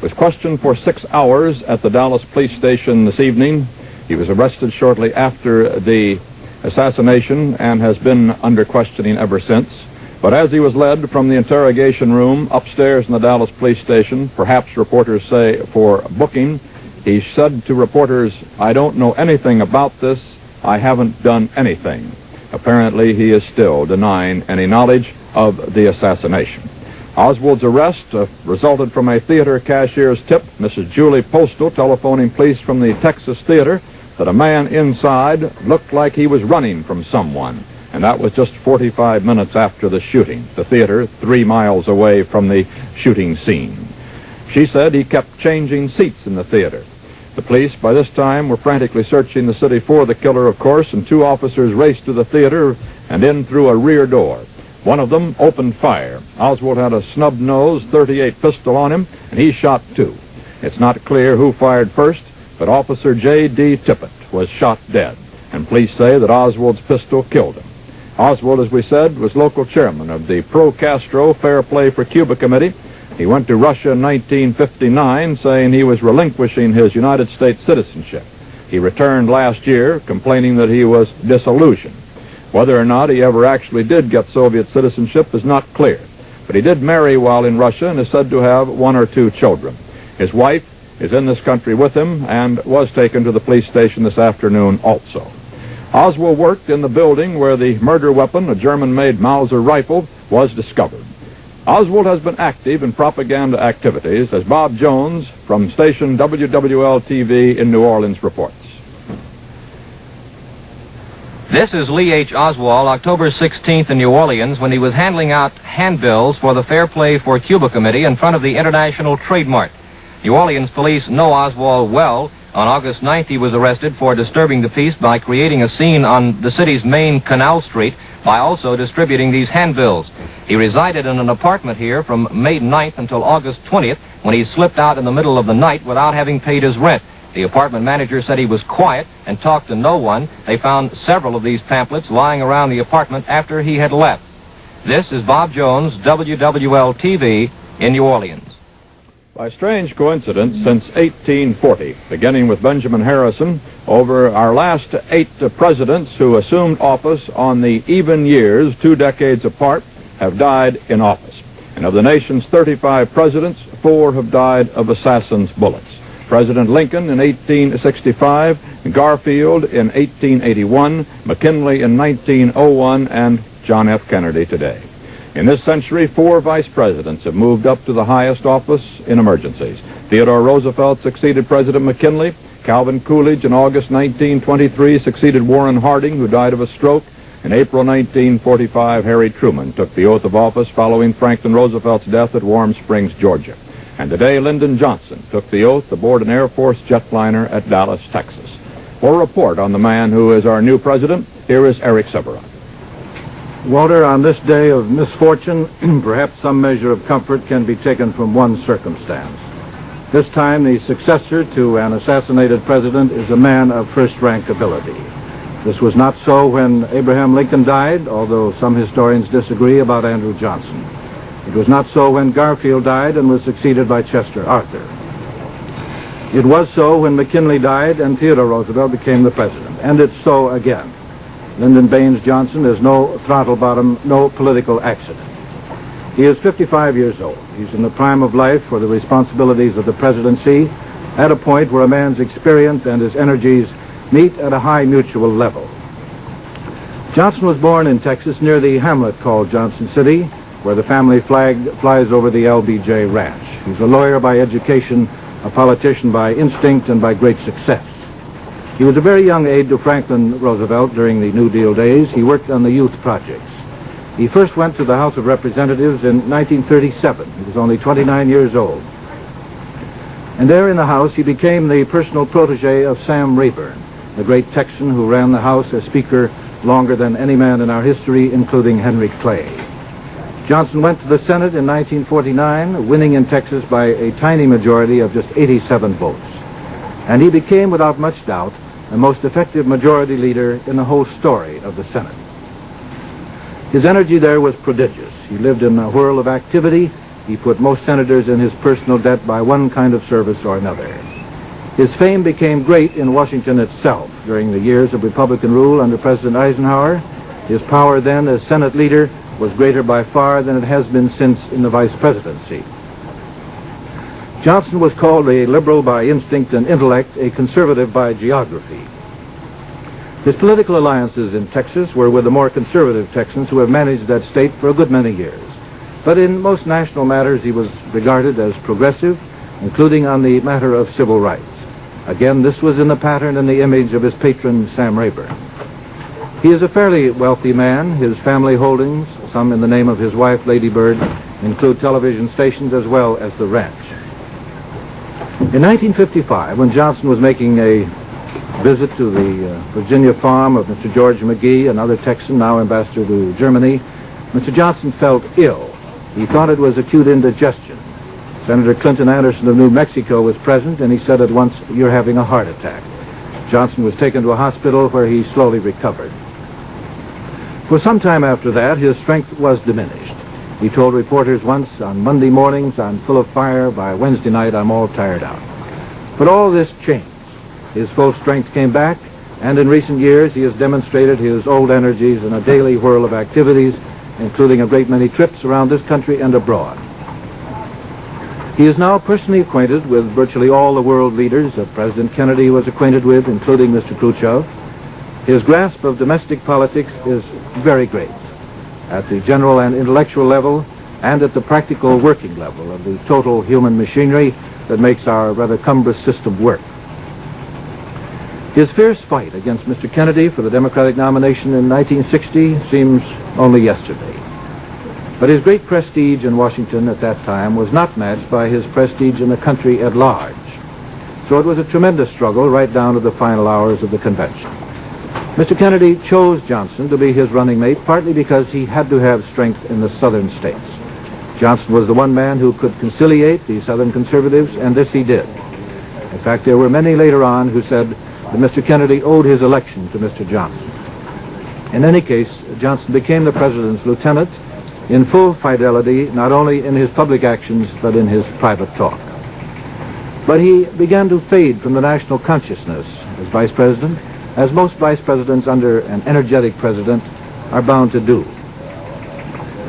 was questioned for 6 hours at the Dallas police station this evening. He was arrested shortly after the assassination and has been under questioning ever since. But as he was led from the interrogation room upstairs in the Dallas police station, perhaps reporters say for booking, he said to reporters, "I don't know anything about this. I haven't done anything." Apparently, he is still denying any knowledge of the assassination. Oswald's arrest resulted from a theater cashier's tip, Mrs. Julie Postal telephoning police from the Texas Theater that a man inside looked like he was running from someone. And that was just 45 minutes after the shooting, the theater 3 miles away from the shooting scene. She said he kept changing seats in the theater. The police, by this time, were frantically searching the city for the killer, of course, and 2 officers raced to the theater and in through a rear door. One of them opened fire. Oswald had a snub-nosed .38 pistol on him, and he shot 2. It's not clear who fired first, but Officer J.D. Tippett was shot dead, and police say that Oswald's pistol killed him. Oswald, as we said, was local chairman of the pro-Castro Fair Play for Cuba Committee. He went to Russia in 1959, saying he was relinquishing his United States citizenship. He returned last year, complaining that he was disillusioned. Whether or not he ever actually did get Soviet citizenship is not clear, but he did marry while in Russia and is said to have 1 or 2 children. His wife is in this country with him and was taken to the police station this afternoon also. Oswald worked in the building where the murder weapon, a German-made Mauser rifle, was discovered. Oswald has been active in propaganda activities, as Bob Jones from station WWL-TV in New Orleans reports. This is Lee H. Oswald, October 16th in New Orleans, when he was handing out handbills for the Fair Play for Cuba Committee in front of the International Trade Mart. New Orleans police know Oswald well. On August 9th, he was arrested for disturbing the peace by creating a scene on the city's main Canal Street by also distributing these handbills. He resided in an apartment here from May 9th until August 20th, when he slipped out in the middle of the night without having paid his rent. The apartment manager said he was quiet and talked to no one. They found several of these pamphlets lying around the apartment after he had left. This is Bob Jones, WWL-TV in New Orleans. By strange coincidence, since 1840, beginning with Benjamin Harrison, over our last 8 presidents who assumed office on the even years, 2 decades apart, have died in office. And of the nation's 35 presidents, 4 have died of assassins' bullets. President Lincoln in 1865, Garfield in 1881, McKinley in 1901, and John F. Kennedy today. In this century, 4 vice presidents have moved up to the highest office in emergencies. Theodore Roosevelt succeeded President McKinley. Calvin Coolidge in August 1923 succeeded Warren Harding, who died of a stroke. In April 1945, Harry Truman took the oath of office following Franklin Roosevelt's death at Warm Springs, Georgia. And today, Lyndon Johnson took the oath aboard an Air Force jetliner at Dallas, Texas. For a report on the man who is our new president, here is Eric Severin. Walter, on this day of misfortune, perhaps some measure of comfort can be taken from one circumstance. This time, the successor to an assassinated president is a man of first-rank ability. This was not so when Abraham Lincoln died, although some historians disagree about Andrew Johnson. It was not so when Garfield died and was succeeded by Chester Arthur. It was so when McKinley died and Theodore Roosevelt became the president. And it's so again. Lyndon Baines Johnson is no throttle bottom, no political accident. He is 55 years old. He's in the prime of life for the responsibilities of the presidency, at a point where a man's experience and his energies meet at a high mutual level. Johnson was born in Texas near the hamlet called Johnson City, where the family flag flies over the LBJ Ranch. He's a lawyer by education, a politician by instinct, and by great success. He was a very young aide to Franklin Roosevelt during the New Deal days. He worked on the youth projects. He first went to the House of Representatives in 1937. He was only 29 years old. And there in the House, he became the personal protege of Sam Rayburn, the great Texan who ran the House as Speaker longer than any man in our history, including Henry Clay. Johnson went to the Senate in 1949, winning in Texas by a tiny majority of just 87 votes. And he became, without much doubt, the most effective majority leader in the whole story of the Senate. His energy there was prodigious. He lived in a whirl of activity. He put most senators in his personal debt by one kind of service or another. His fame became great in Washington itself during the years of Republican rule under President Eisenhower. His power then as Senate leader was greater by far than it has been since in the vice presidency. Johnson was called a liberal by instinct and intellect, a conservative by geography. His political alliances in Texas were with the more conservative Texans who have managed that state for a good many years. But in most national matters, he was regarded as progressive, including on the matter of civil rights. Again, this was in the pattern and the image of his patron, Sam Rayburn. He is a fairly wealthy man. His family holdings, some in the name of his wife, Lady Bird, include television stations as well as the ranch. In 1955, when Johnson was making a visit to the Virginia farm of Mr. George McGee, another Texan, now ambassador to Germany, Mr. Johnson felt ill. He thought it was acute indigestion. Senator Clinton Anderson of New Mexico was present, and he said at once, "You're having a heart attack." Johnson was taken to a hospital where he slowly recovered. For some time after that, his strength was diminished. He told reporters once, "On Monday mornings, I'm full of fire. By Wednesday night, I'm all tired out." But all this changed. His full strength came back, and in recent years, he has demonstrated his old energies in a daily whirl of activities, including a great many trips around this country and abroad. He is now personally acquainted with virtually all the world leaders that President Kennedy was acquainted with, including Mr. Khrushchev. His grasp of domestic politics is very great, at the general and intellectual level, and at the practical working level of the total human machinery that makes our rather cumbrous system work. His fierce fight against Mr. Kennedy for the Democratic nomination in 1960 seems only yesterday. But his great prestige in Washington at that time was not matched by his prestige in the country at large. So it was a tremendous struggle right down to the final hours of the convention. Mr. Kennedy chose Johnson to be his running mate, partly because he had to have strength in the southern states. Johnson was the one man who could conciliate the southern conservatives, and this he did. In fact, there were many later on who said that Mr. Kennedy owed his election to Mr. Johnson. In any case, Johnson became the president's lieutenant in full fidelity, not only in his public actions, but in his private talk. But he began to fade from the national consciousness as vice president, as most vice presidents under an energetic president are bound to do.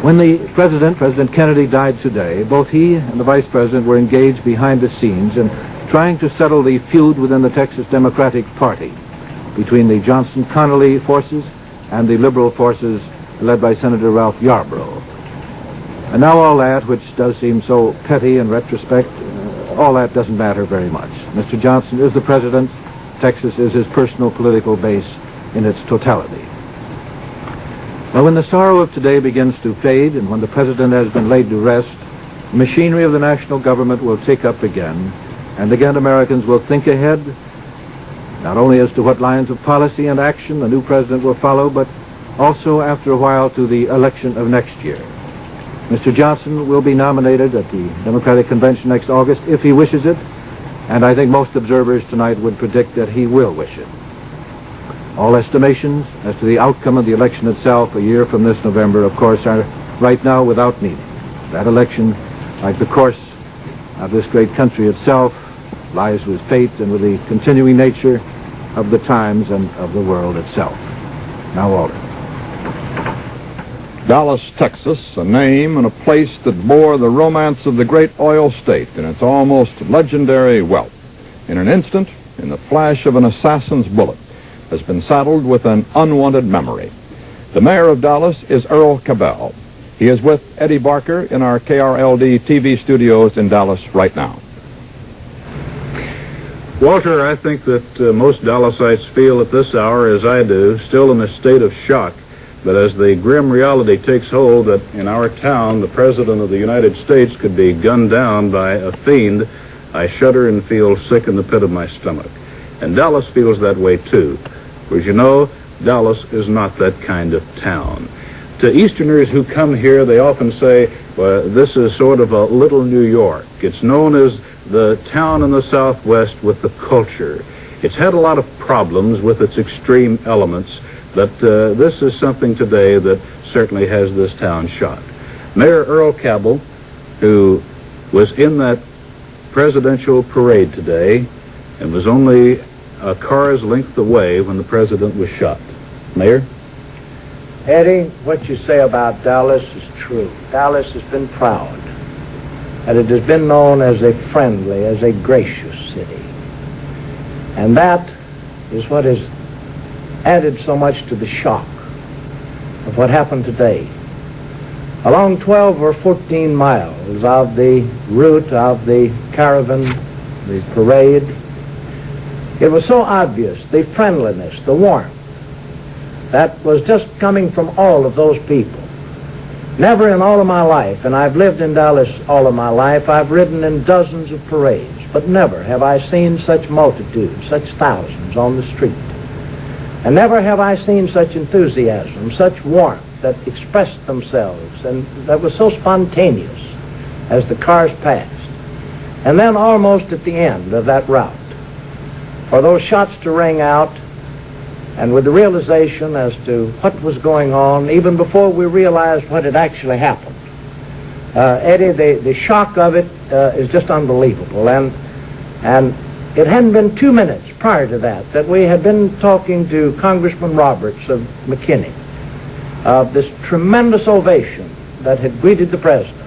When the president, President Kennedy, died today, both he and the vice president were engaged behind the scenes in trying to settle the feud within the Texas Democratic Party between the Johnson-Connally forces and the liberal forces led by Senator Ralph Yarborough. And now all that, which does seem so petty in retrospect, all that doesn't matter very much. Mr. Johnson is the president. Texas is his personal political base in its totality. Now, when the sorrow of today begins to fade and when the president has been laid to rest, the machinery of the national government will take up again, and again Americans will think ahead, not only as to what lines of policy and action the new president will follow, but also after a while to the election of next year. Mr. Johnson will be nominated at the Democratic Convention next August if he wishes it, and I think most observers tonight would predict that he will wish it. All estimations as to the outcome of the election itself a year from this November, of course, are right now without meaning. That election, like the course of this great country itself, lies with fate and with the continuing nature of the times and of the world itself. Now, Walter. Dallas, Texas, a name and a place that bore the romance of the great oil state and its almost legendary wealth. In an instant, in the flash of an assassin's bullet, has been saddled with an unwanted memory. The mayor of Dallas is Earl Cabell. He is with Eddie Barker in our KRLD TV studios in Dallas right now. Walter, I think that most Dallasites feel at this hour, as I do, still in a state of shock. But as the grim reality takes hold that in our town the President of the United States could be gunned down by a fiend, I shudder and feel sick in the pit of my stomach. And Dallas feels that way too. For as you know, Dallas is not that kind of town. To Easterners who come here, they often say, well, this is sort of a little New York. It's known as the town in the Southwest with the culture. It's had a lot of problems with its extreme elements, but this is something today that certainly has this town shocked. Mayor Earl Cabell, who was in that presidential parade today and was only a car's length away when the president was shot. Mayor? Eddie, what you say about Dallas is true. Dallas has been proud, and it has been known as a friendly, as a gracious city. And that is what has added so much to the shock of what happened today. Along 12 or 14 miles of the route of the caravan, the parade, it was so obvious, the friendliness, the warmth, that was just coming from all of those people. Never in all of my life, and I've lived in Dallas all of my life, I've ridden in dozens of parades, but never have I seen such multitudes, such thousands on the street. And never have I seen such enthusiasm, such warmth that expressed themselves and that was so spontaneous as the cars passed. And then almost at the end of that route, for those shots to ring out, and with the realization as to what was going on, even before we realized what had actually happened. Eddie, the shock of it is just unbelievable. And it hadn't been 2 minutes prior to that we had been talking to Congressman Roberts of McKinney of this tremendous ovation that had greeted the president.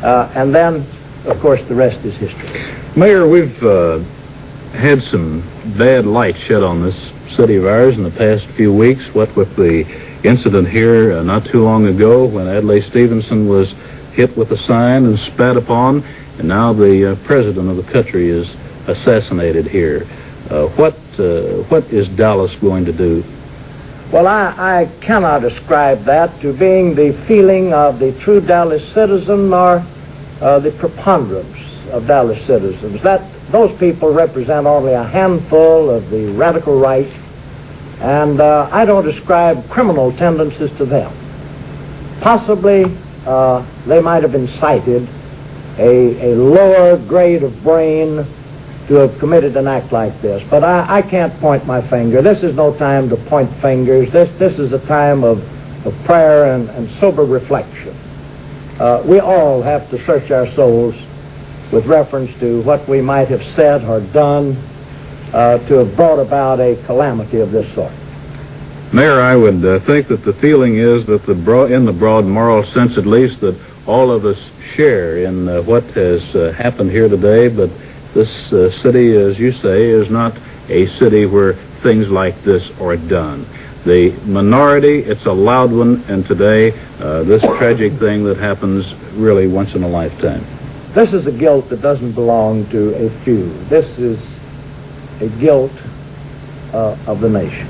And then, of course, the rest is history. Mayor, we've had some bad light shed on this city of ours in the past few weeks. What with the incident here not too long ago when Adlai Stevenson was hit with a sign and spat upon, and now the president of the country is assassinated here. What is Dallas going to do? Well, I cannot ascribe that to being the feeling of the true Dallas citizen or the preponderance of Dallas citizens. Those people represent only a handful of the radical right, and I don't ascribe criminal tendencies to them. Possibly they might have incited a lower grade of brain to have committed an act like this, but I can't point my finger. This is no time to point fingers. This is a time of prayer and sober reflection. We all have to search our souls with reference to what we might have said or done to have brought about a calamity of this sort. Mayor, I would think that the feeling is that in the broad moral sense at least, that all of us share in what has happened here today, but this city, as you say, is not a city where things like this are done. The minority, it's a loud one, and today, this tragic thing that happens really once in a lifetime. This is a guilt that doesn't belong to a few. This is a guilt of the nation.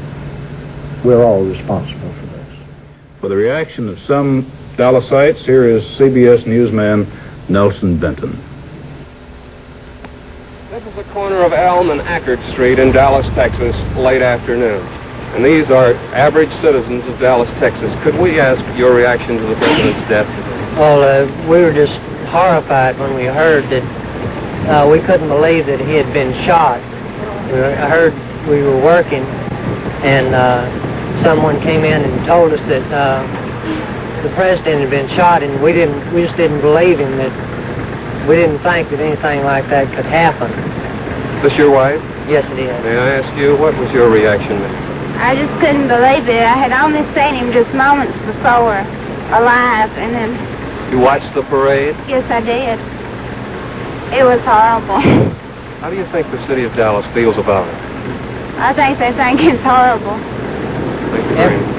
We're all responsible for this. For the reaction of some Dallasites, here is CBS newsman Nelson Benton. This is the corner of Elm and Eckerd Street in Dallas, Texas, late afternoon. And these are average citizens of Dallas, Texas. Could we ask your reaction to the president's death? Well, we were just horrified when we heard that. We couldn't believe that he had been shot. I heard we were working, and someone came in and told us that the president had been shot, and we just didn't believe him. That we didn't think that anything like that could happen. Is this your wife? Yes, it is. May I ask you, what was your reaction? I just couldn't believe it. I had only seen him just moments before, alive, and then... You watched the parade? Yes, I did. It was horrible. How do you think the city of Dallas feels about it? I think they think it's horrible.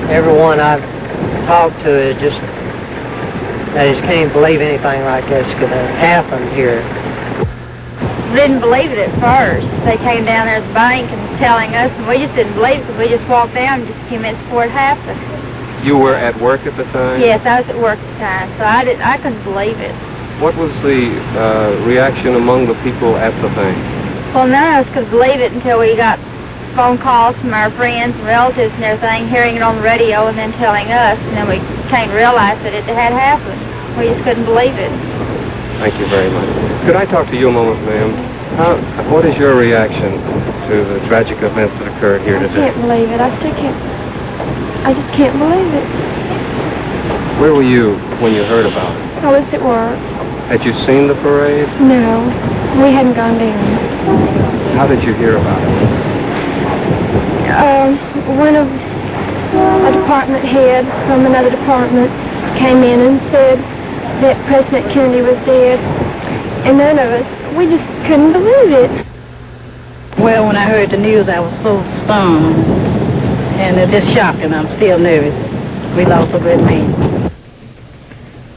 Everyone I've talked to is just... They just can't believe anything like this could have happened here. Didn't believe it at first. They came down there at the bank and telling us, and we just didn't believe it because we just walked down just a few minutes before it happened. You were at work at the time? Yes, I was at work at the time, so I couldn't believe it. What was the reaction among the people at the bank? Well, none of us could believe it until we got phone calls from our friends and relatives and everything, hearing it on the radio and then telling us, and then we came to realize that it had happened. We just couldn't believe it. Thank you very much. Could I talk to you a moment, ma'am? What is your reaction to the tragic events that occurred here today? I can't believe it. I just can't believe it. Where were you when you heard about it? I was at work. Had you seen the parade? No, we hadn't gone down. How did you hear about it? One of a department head from another department came in and said that President Kennedy was dead, and none of us, we just couldn't believe it. Well, when I heard the news, I was so stunned, and it just shocked, and I'm still nervous. We lost a great man.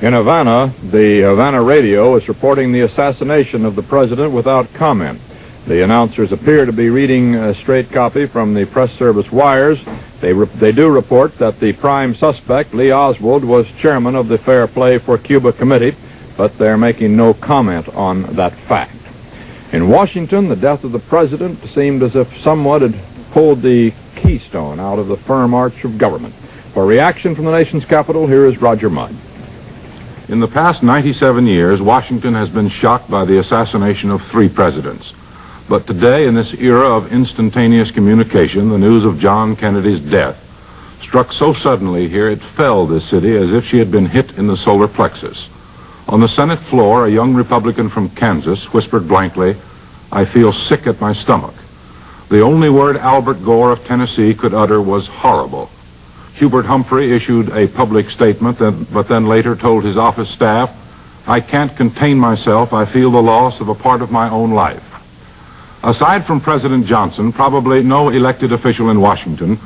In Havana, the Havana radio is reporting the assassination of the president without comment. The announcers appear to be reading a straight copy from the press service wires. They do report that the prime suspect, Lee Oswald, was chairman of the Fair Play for Cuba Committee, but they're making no comment on that fact. In Washington, the death of the president seemed as if someone had pulled the keystone out of the firm arch of government. For reaction from the nation's capital, here is Roger Mudd. In the past 97 years, Washington has been shocked by the assassination of 3 presidents. But today, in this era of instantaneous communication, the news of John Kennedy's death struck so suddenly here it felled this city as if she had been hit in the solar plexus. On the Senate floor, a young Republican from Kansas whispered blankly, "I feel sick at my stomach." The only word Albert Gore of Tennessee could utter was horrible. Hubert Humphrey issued a public statement, but then later told his office staff, "I can't contain myself. I feel the loss of a part of my own life." Aside from President Johnson, probably no elected official in Washington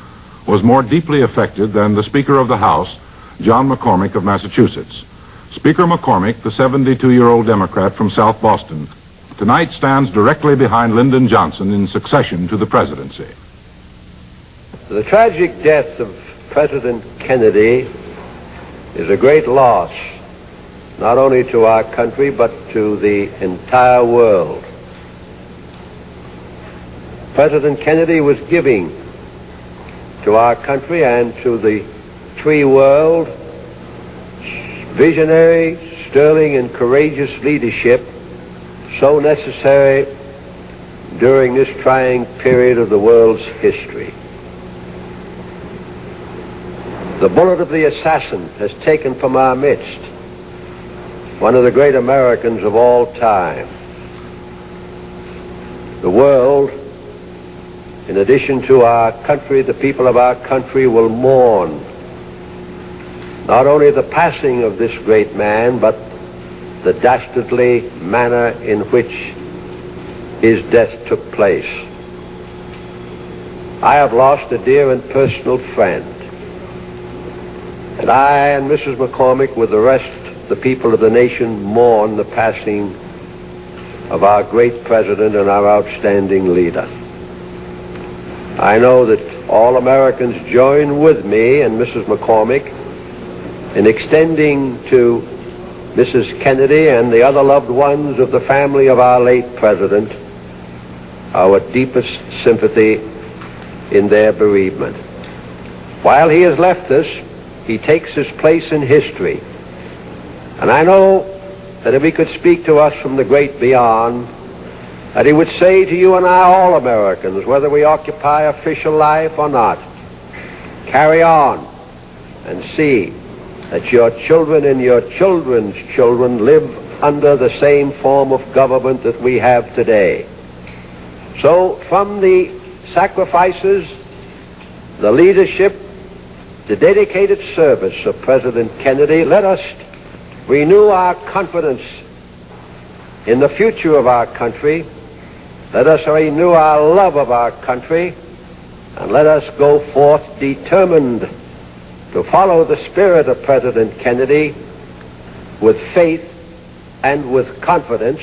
was more deeply affected than the Speaker of the House, John McCormick of Massachusetts. Speaker McCormick, the 72-year-old Democrat from South Boston, tonight stands directly behind Lyndon Johnson in succession to the presidency. The tragic death of President Kennedy is a great loss, not only to our country, but to the entire world. President Kennedy was giving to our country and to the free world visionary, sterling, and courageous leadership so necessary during this trying period of the world's history. The bullet of the assassin has taken from our midst one of the great Americans of all time. The world, in addition to our country, the people of our country will mourn not only the passing of this great man, but the dastardly manner in which his death took place. I have lost a dear and personal friend, and I and Mrs. McCormick, with the rest of the people of the nation, mourn the passing of our great president and our outstanding leader. I know that all Americans join with me and Mrs. McCormick in extending to Mrs. Kennedy and the other loved ones of the family of our late president our deepest sympathy in their bereavement. While he has left us, he takes his place in history. And I know that if he could speak to us from the great beyond, that he would say to you and I, all Americans, whether we occupy official life or not, carry on and see that your children and your children's children live under the same form of government that we have today. So from the sacrifices, the leadership, the dedicated service of President Kennedy, let us renew our confidence in the future of our country. Let us renew our love of our country, and let us go forth determined to follow the spirit of President Kennedy with faith and with confidence,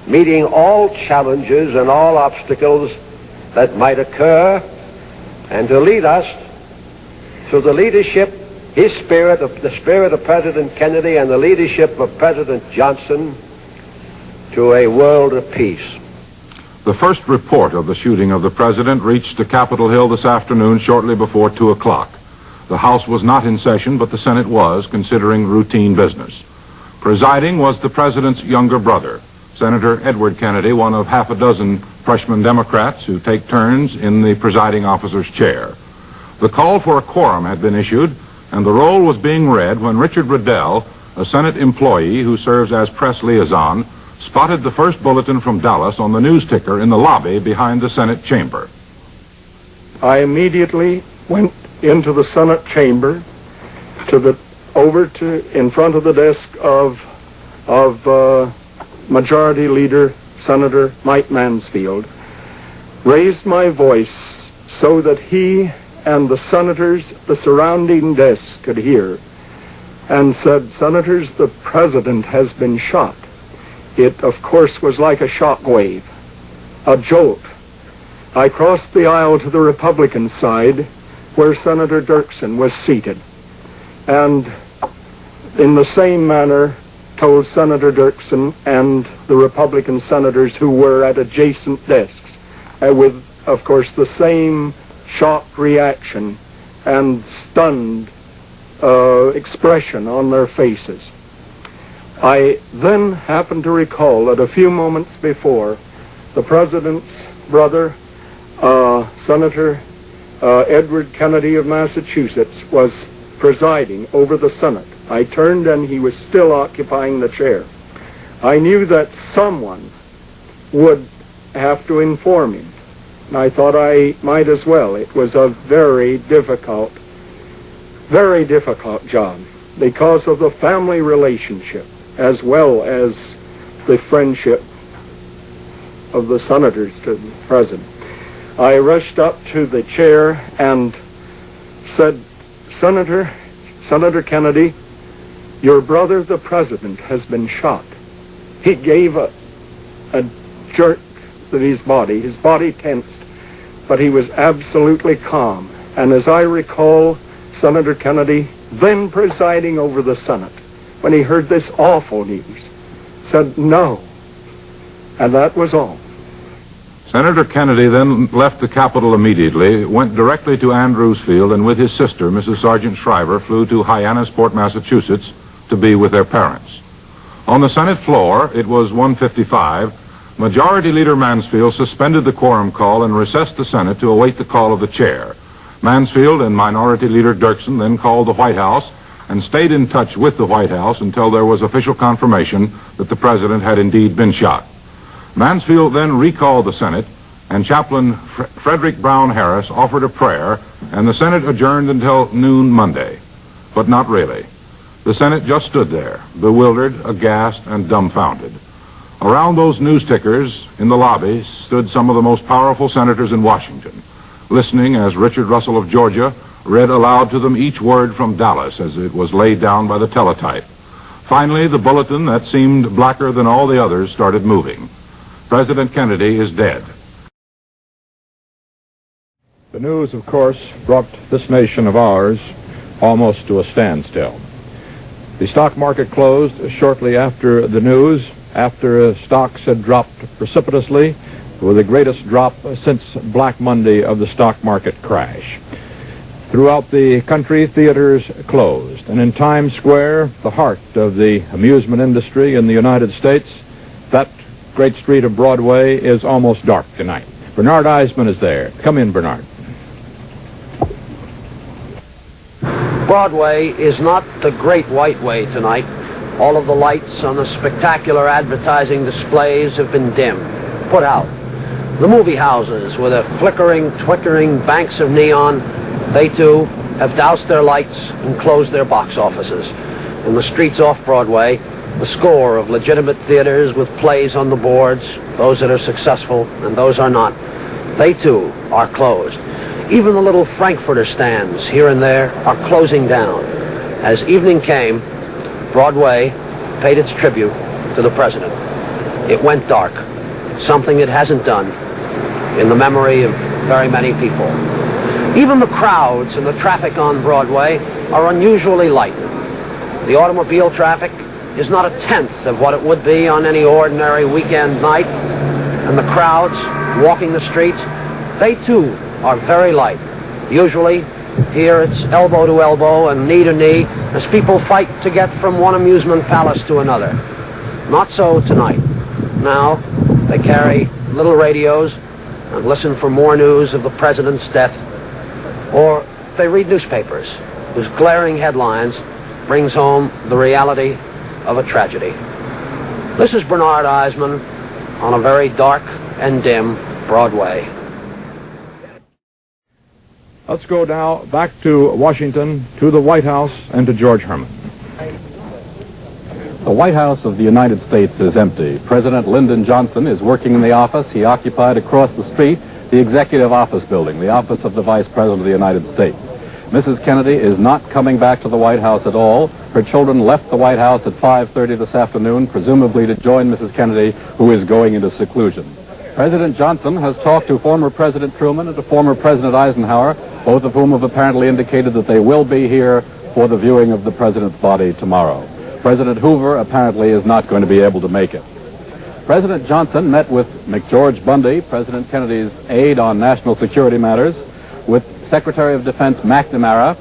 meeting all challenges and all obstacles that might occur, and to lead us through the leadership, the spirit of President Kennedy and the leadership of President Johnson to a world of peace. The first report of the shooting of the president reached Capitol Hill this afternoon shortly before 2 o'clock. The House was not in session, but the Senate was, considering routine business. Presiding was the president's younger brother, Senator Edward Kennedy, one of half a dozen freshman Democrats who take turns in the presiding officer's chair. The call for a quorum had been issued, and the roll was being read when Richard Riddell, a Senate employee who serves as press liaison, spotted the first bulletin from Dallas on the news ticker in the lobby behind the Senate chamber. I immediately went into the Senate chamber in front of the desk of Majority Leader Senator Mike Mansfield, raised my voice so that he and the senators, the surrounding desks, could hear, and said, "Senators, the president has been shot." It, of course, was like a shock wave, a jolt. I crossed the aisle to the Republican side, where Senator Dirksen was seated, and in the same manner told Senator Dirksen and the Republican senators who were at adjacent desks, with, of course, the same shocked reaction and stunned expression on their faces. I then happened to recall that a few moments before, the president's brother, Senator Edward Kennedy of Massachusetts, was presiding over the Senate. I turned and he was still occupying the chair. I knew that someone would have to inform him. And I thought I might as well. It was a very difficult job because of the family relationship as well as the friendship of the senators to the president. I rushed up to the chair and said, Senator Kennedy, your brother, the president, has been shot." He gave a jerk to his body tensed, but he was absolutely calm. And as I recall, Senator Kennedy, then presiding over the Senate, when he heard this awful news, said no. And that was all. Senator Kennedy then left the Capitol immediately, went directly to Andrews Field, and with his sister, Mrs. Sargent Shriver, flew to Hyannisport, Massachusetts, to be with their parents. On the Senate floor, it was 1:55. Majority Leader Mansfield suspended the quorum call and recessed the Senate to await the call of the chair. Mansfield and Minority Leader Dirksen then called the White House and stayed in touch with the White House until there was official confirmation that the president had indeed been shot. Mansfield then recalled the Senate, and Chaplain Frederick Brown Harris offered a prayer, and the Senate adjourned until noon Monday. But not really. The Senate just stood there, bewildered, aghast, and dumbfounded. Around those news tickers in the lobby stood some of the most powerful senators in Washington, listening as Richard Russell of Georgia read aloud to them each word from Dallas as it was laid down by the teletype. Finally, the bulletin that seemed blacker than all the others started moving. President Kennedy is dead. The news, of course, brought this nation of ours almost to a standstill. The stock market closed shortly after the news, after stocks had dropped precipitously, with the greatest drop since Black Monday of the stock market crash. Throughout the country, theaters closed. And in Times Square, the heart of the amusement industry in the United States, that great street of Broadway is almost dark tonight. Bernard Eisman is there. Come in, Bernard. Broadway is not the Great White Way tonight. All of the lights on the spectacular advertising displays have been dimmed, put out. The movie houses with their flickering, twinkling banks of neon, they too have doused their lights and closed their box offices. In the streets off Broadway, the score of legitimate theaters with plays on the boards, those that are successful and those are not, they too are closed. Even the little Frankfurter stands here and there are closing down. As evening came, Broadway paid its tribute to the president. It went dark, something it hasn't done in the memory of very many people. Even the crowds and the traffic on Broadway are unusually light. The automobile traffic is not a tenth of what it would be on any ordinary weekend night. And the crowds walking the streets, they too are very light. Usually, here it's elbow to elbow and knee to knee as people fight to get from one amusement palace to another. Not so tonight. Now, they carry little radios and listen for more news of the president's death, or they read newspapers whose glaring headlines brings home the reality of a tragedy. This is Bernard Eisman on a very dark and dim Broadway. Let's go now back to Washington, to the White House, and to George Herman. The White House of the United States is empty. President Lyndon Johnson is working in the office he occupied across the street, the Executive Office Building, the office of the Vice President of the United States. Mrs. Kennedy is not coming back to the White House at all. Her children left the White House at 5:30 this afternoon, presumably to join Mrs. Kennedy, who is going into seclusion. President Johnson has talked to former President Truman and to former President Eisenhower, both of whom have apparently indicated that they will be here for the viewing of the president's body tomorrow. President Hoover apparently is not going to be able to make it. President Johnson met with McGeorge Bundy, President Kennedy's aide on national security matters, with Secretary of Defense McNamara,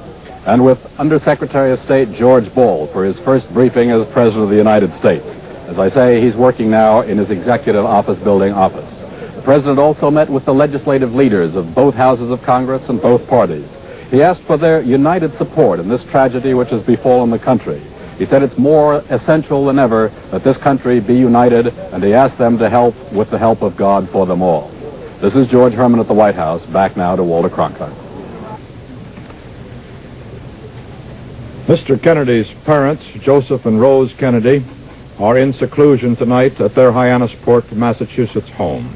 and with Undersecretary of State George Ball for his first briefing as President of the United States. As I say, he's working now in his Executive Office Building office. The President also met with the legislative leaders of both houses of Congress and both parties. He asked for their united support in this tragedy which has befallen the country. He said it's more essential than ever that this country be united, and he asked them to help with the help of God for them all. This is George Herman at the White House. Back now to Walter Cronkite. Mr. Kennedy's parents, Joseph and Rose Kennedy, are in seclusion tonight at their Hyannisport, Massachusetts home.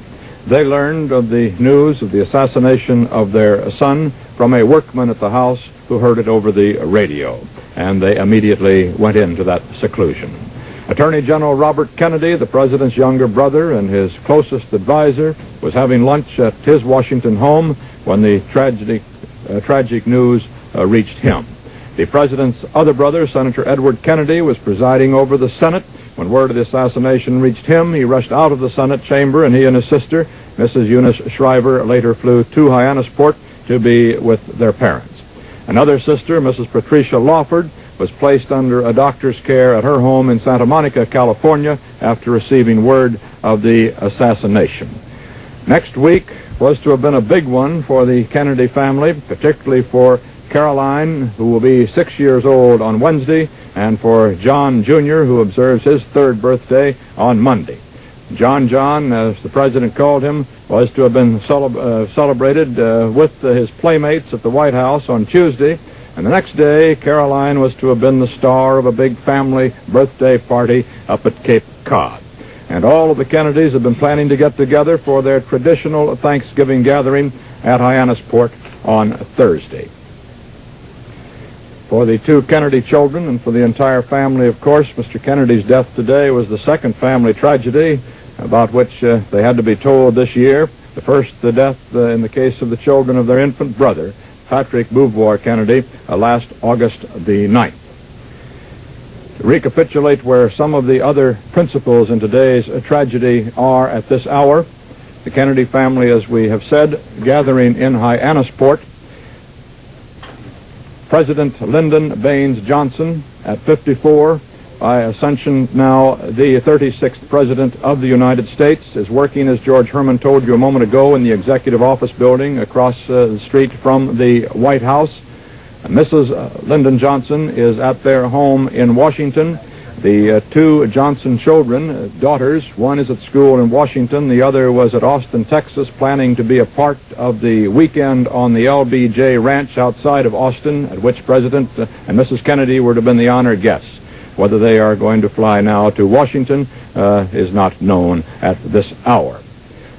They learned of the news of the assassination of their son from a workman at the house who heard it over the radio, and they immediately went into that seclusion. Attorney General Robert Kennedy, the president's younger brother and his closest advisor, was having lunch at his Washington home when the tragic news reached him. The president's other brother, Senator Edward Kennedy, was presiding over the Senate. When word of the assassination reached him, he rushed out of the Senate chamber, and he and his sister, Mrs. Eunice Shriver, later flew to Hyannisport to be with their parents. Another sister, Mrs. Patricia Lawford, was placed under a doctor's care at her home in Santa Monica, California, after receiving word of the assassination. Next week was to have been a big one for the Kennedy family, particularly for Caroline, who will be 6 years old on Wednesday, and for John Jr., who observes his third birthday on Monday. John, as the president called him, was to have been celebrated with his playmates at the White House on Tuesday, and the next day, Caroline was to have been the star of a big family birthday party up at Cape Cod. And all of the Kennedys have been planning to get together for their traditional Thanksgiving gathering at Hyannisport on Thursday. For the two Kennedy children and for the entire family, of course, Mr. Kennedy's death today was the second family tragedy about which they had to be told this year. The first, the death in the case of the children of their infant brother, Patrick Beauvoir Kennedy, last August the 9th. To recapitulate where some of the other principals in today's tragedy are at this hour, the Kennedy family, as we have said, gathering in Hyannisport. President Lyndon Baines Johnson, at 54, by ascension now the 36th President of the United States, is working, as George Herman told you a moment ago, in the Executive Office Building across the street from the White House. Mrs. Lyndon Johnson is at their home in Washington. The two Johnson children, daughters, one is at school in Washington, the other was at Austin, Texas, planning to be a part of the weekend on the LBJ Ranch outside of Austin, at which President and Mrs. Kennedy were to have been the honored guests. Whether they are going to fly now to Washington is not known at this hour.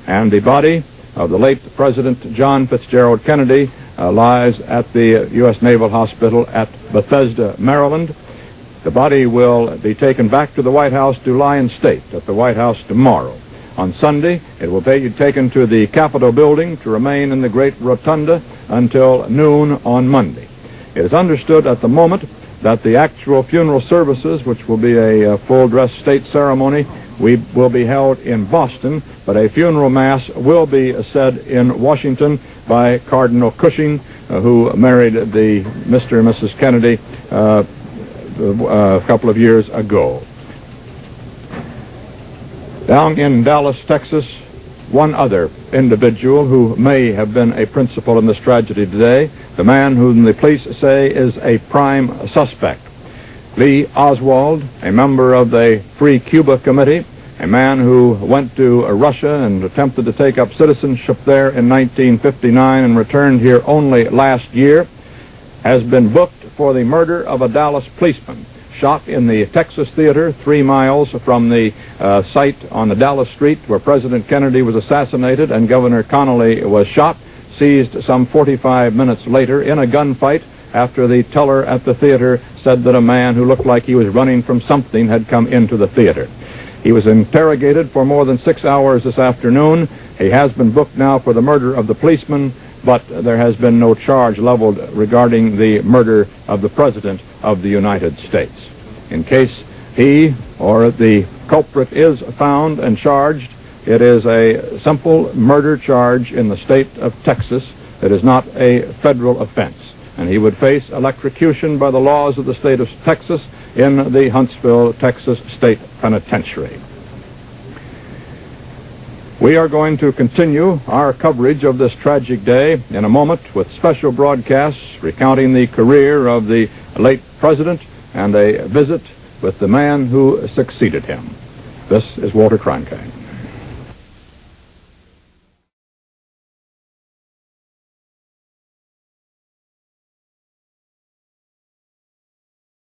And the body of the late President John Fitzgerald Kennedy lies at the U.S. Naval Hospital at Bethesda, Maryland. The body will be taken back to the White House to lie in state at the White House tomorrow. On Sunday, it will be taken to the Capitol building to remain in the Great Rotunda until noon on Monday. It is understood at the moment that the actual funeral services, which will be a full-dress state ceremony, will be held in Boston, but a funeral mass will be said in Washington by Cardinal Cushing, who married the Mr. and Mrs. Kennedy a couple of years ago. Down in Dallas, Texas, one other individual who may have been a principal in this tragedy today, the man whom the police say is a prime suspect. Lee Oswald, a member of the Free Cuba Committee, a man who went to Russia and attempted to take up citizenship there in 1959 and returned here only last year, has been booked for the murder of a Dallas policeman, shot in the Texas Theater 3 miles from the site on the Dallas Street where President Kennedy was assassinated and Governor Connolly was shot, seized some 45 minutes later in a gunfight after the teller at the theater said that a man who looked like he was running from something had come into the theater. He was interrogated for more than 6 hours this afternoon. He has been booked now for the murder of the policeman, but there has been no charge leveled regarding the murder of the President of the United States. In case he or the culprit is found and charged, it is a simple murder charge in the state of Texas. It is not a federal offense, and he would face electrocution by the laws of the state of Texas in the Huntsville, Texas State Penitentiary. We are going to continue our coverage of this tragic day in a moment with special broadcasts recounting the career of the late president and a visit with the man who succeeded him. This is Walter Cronkite.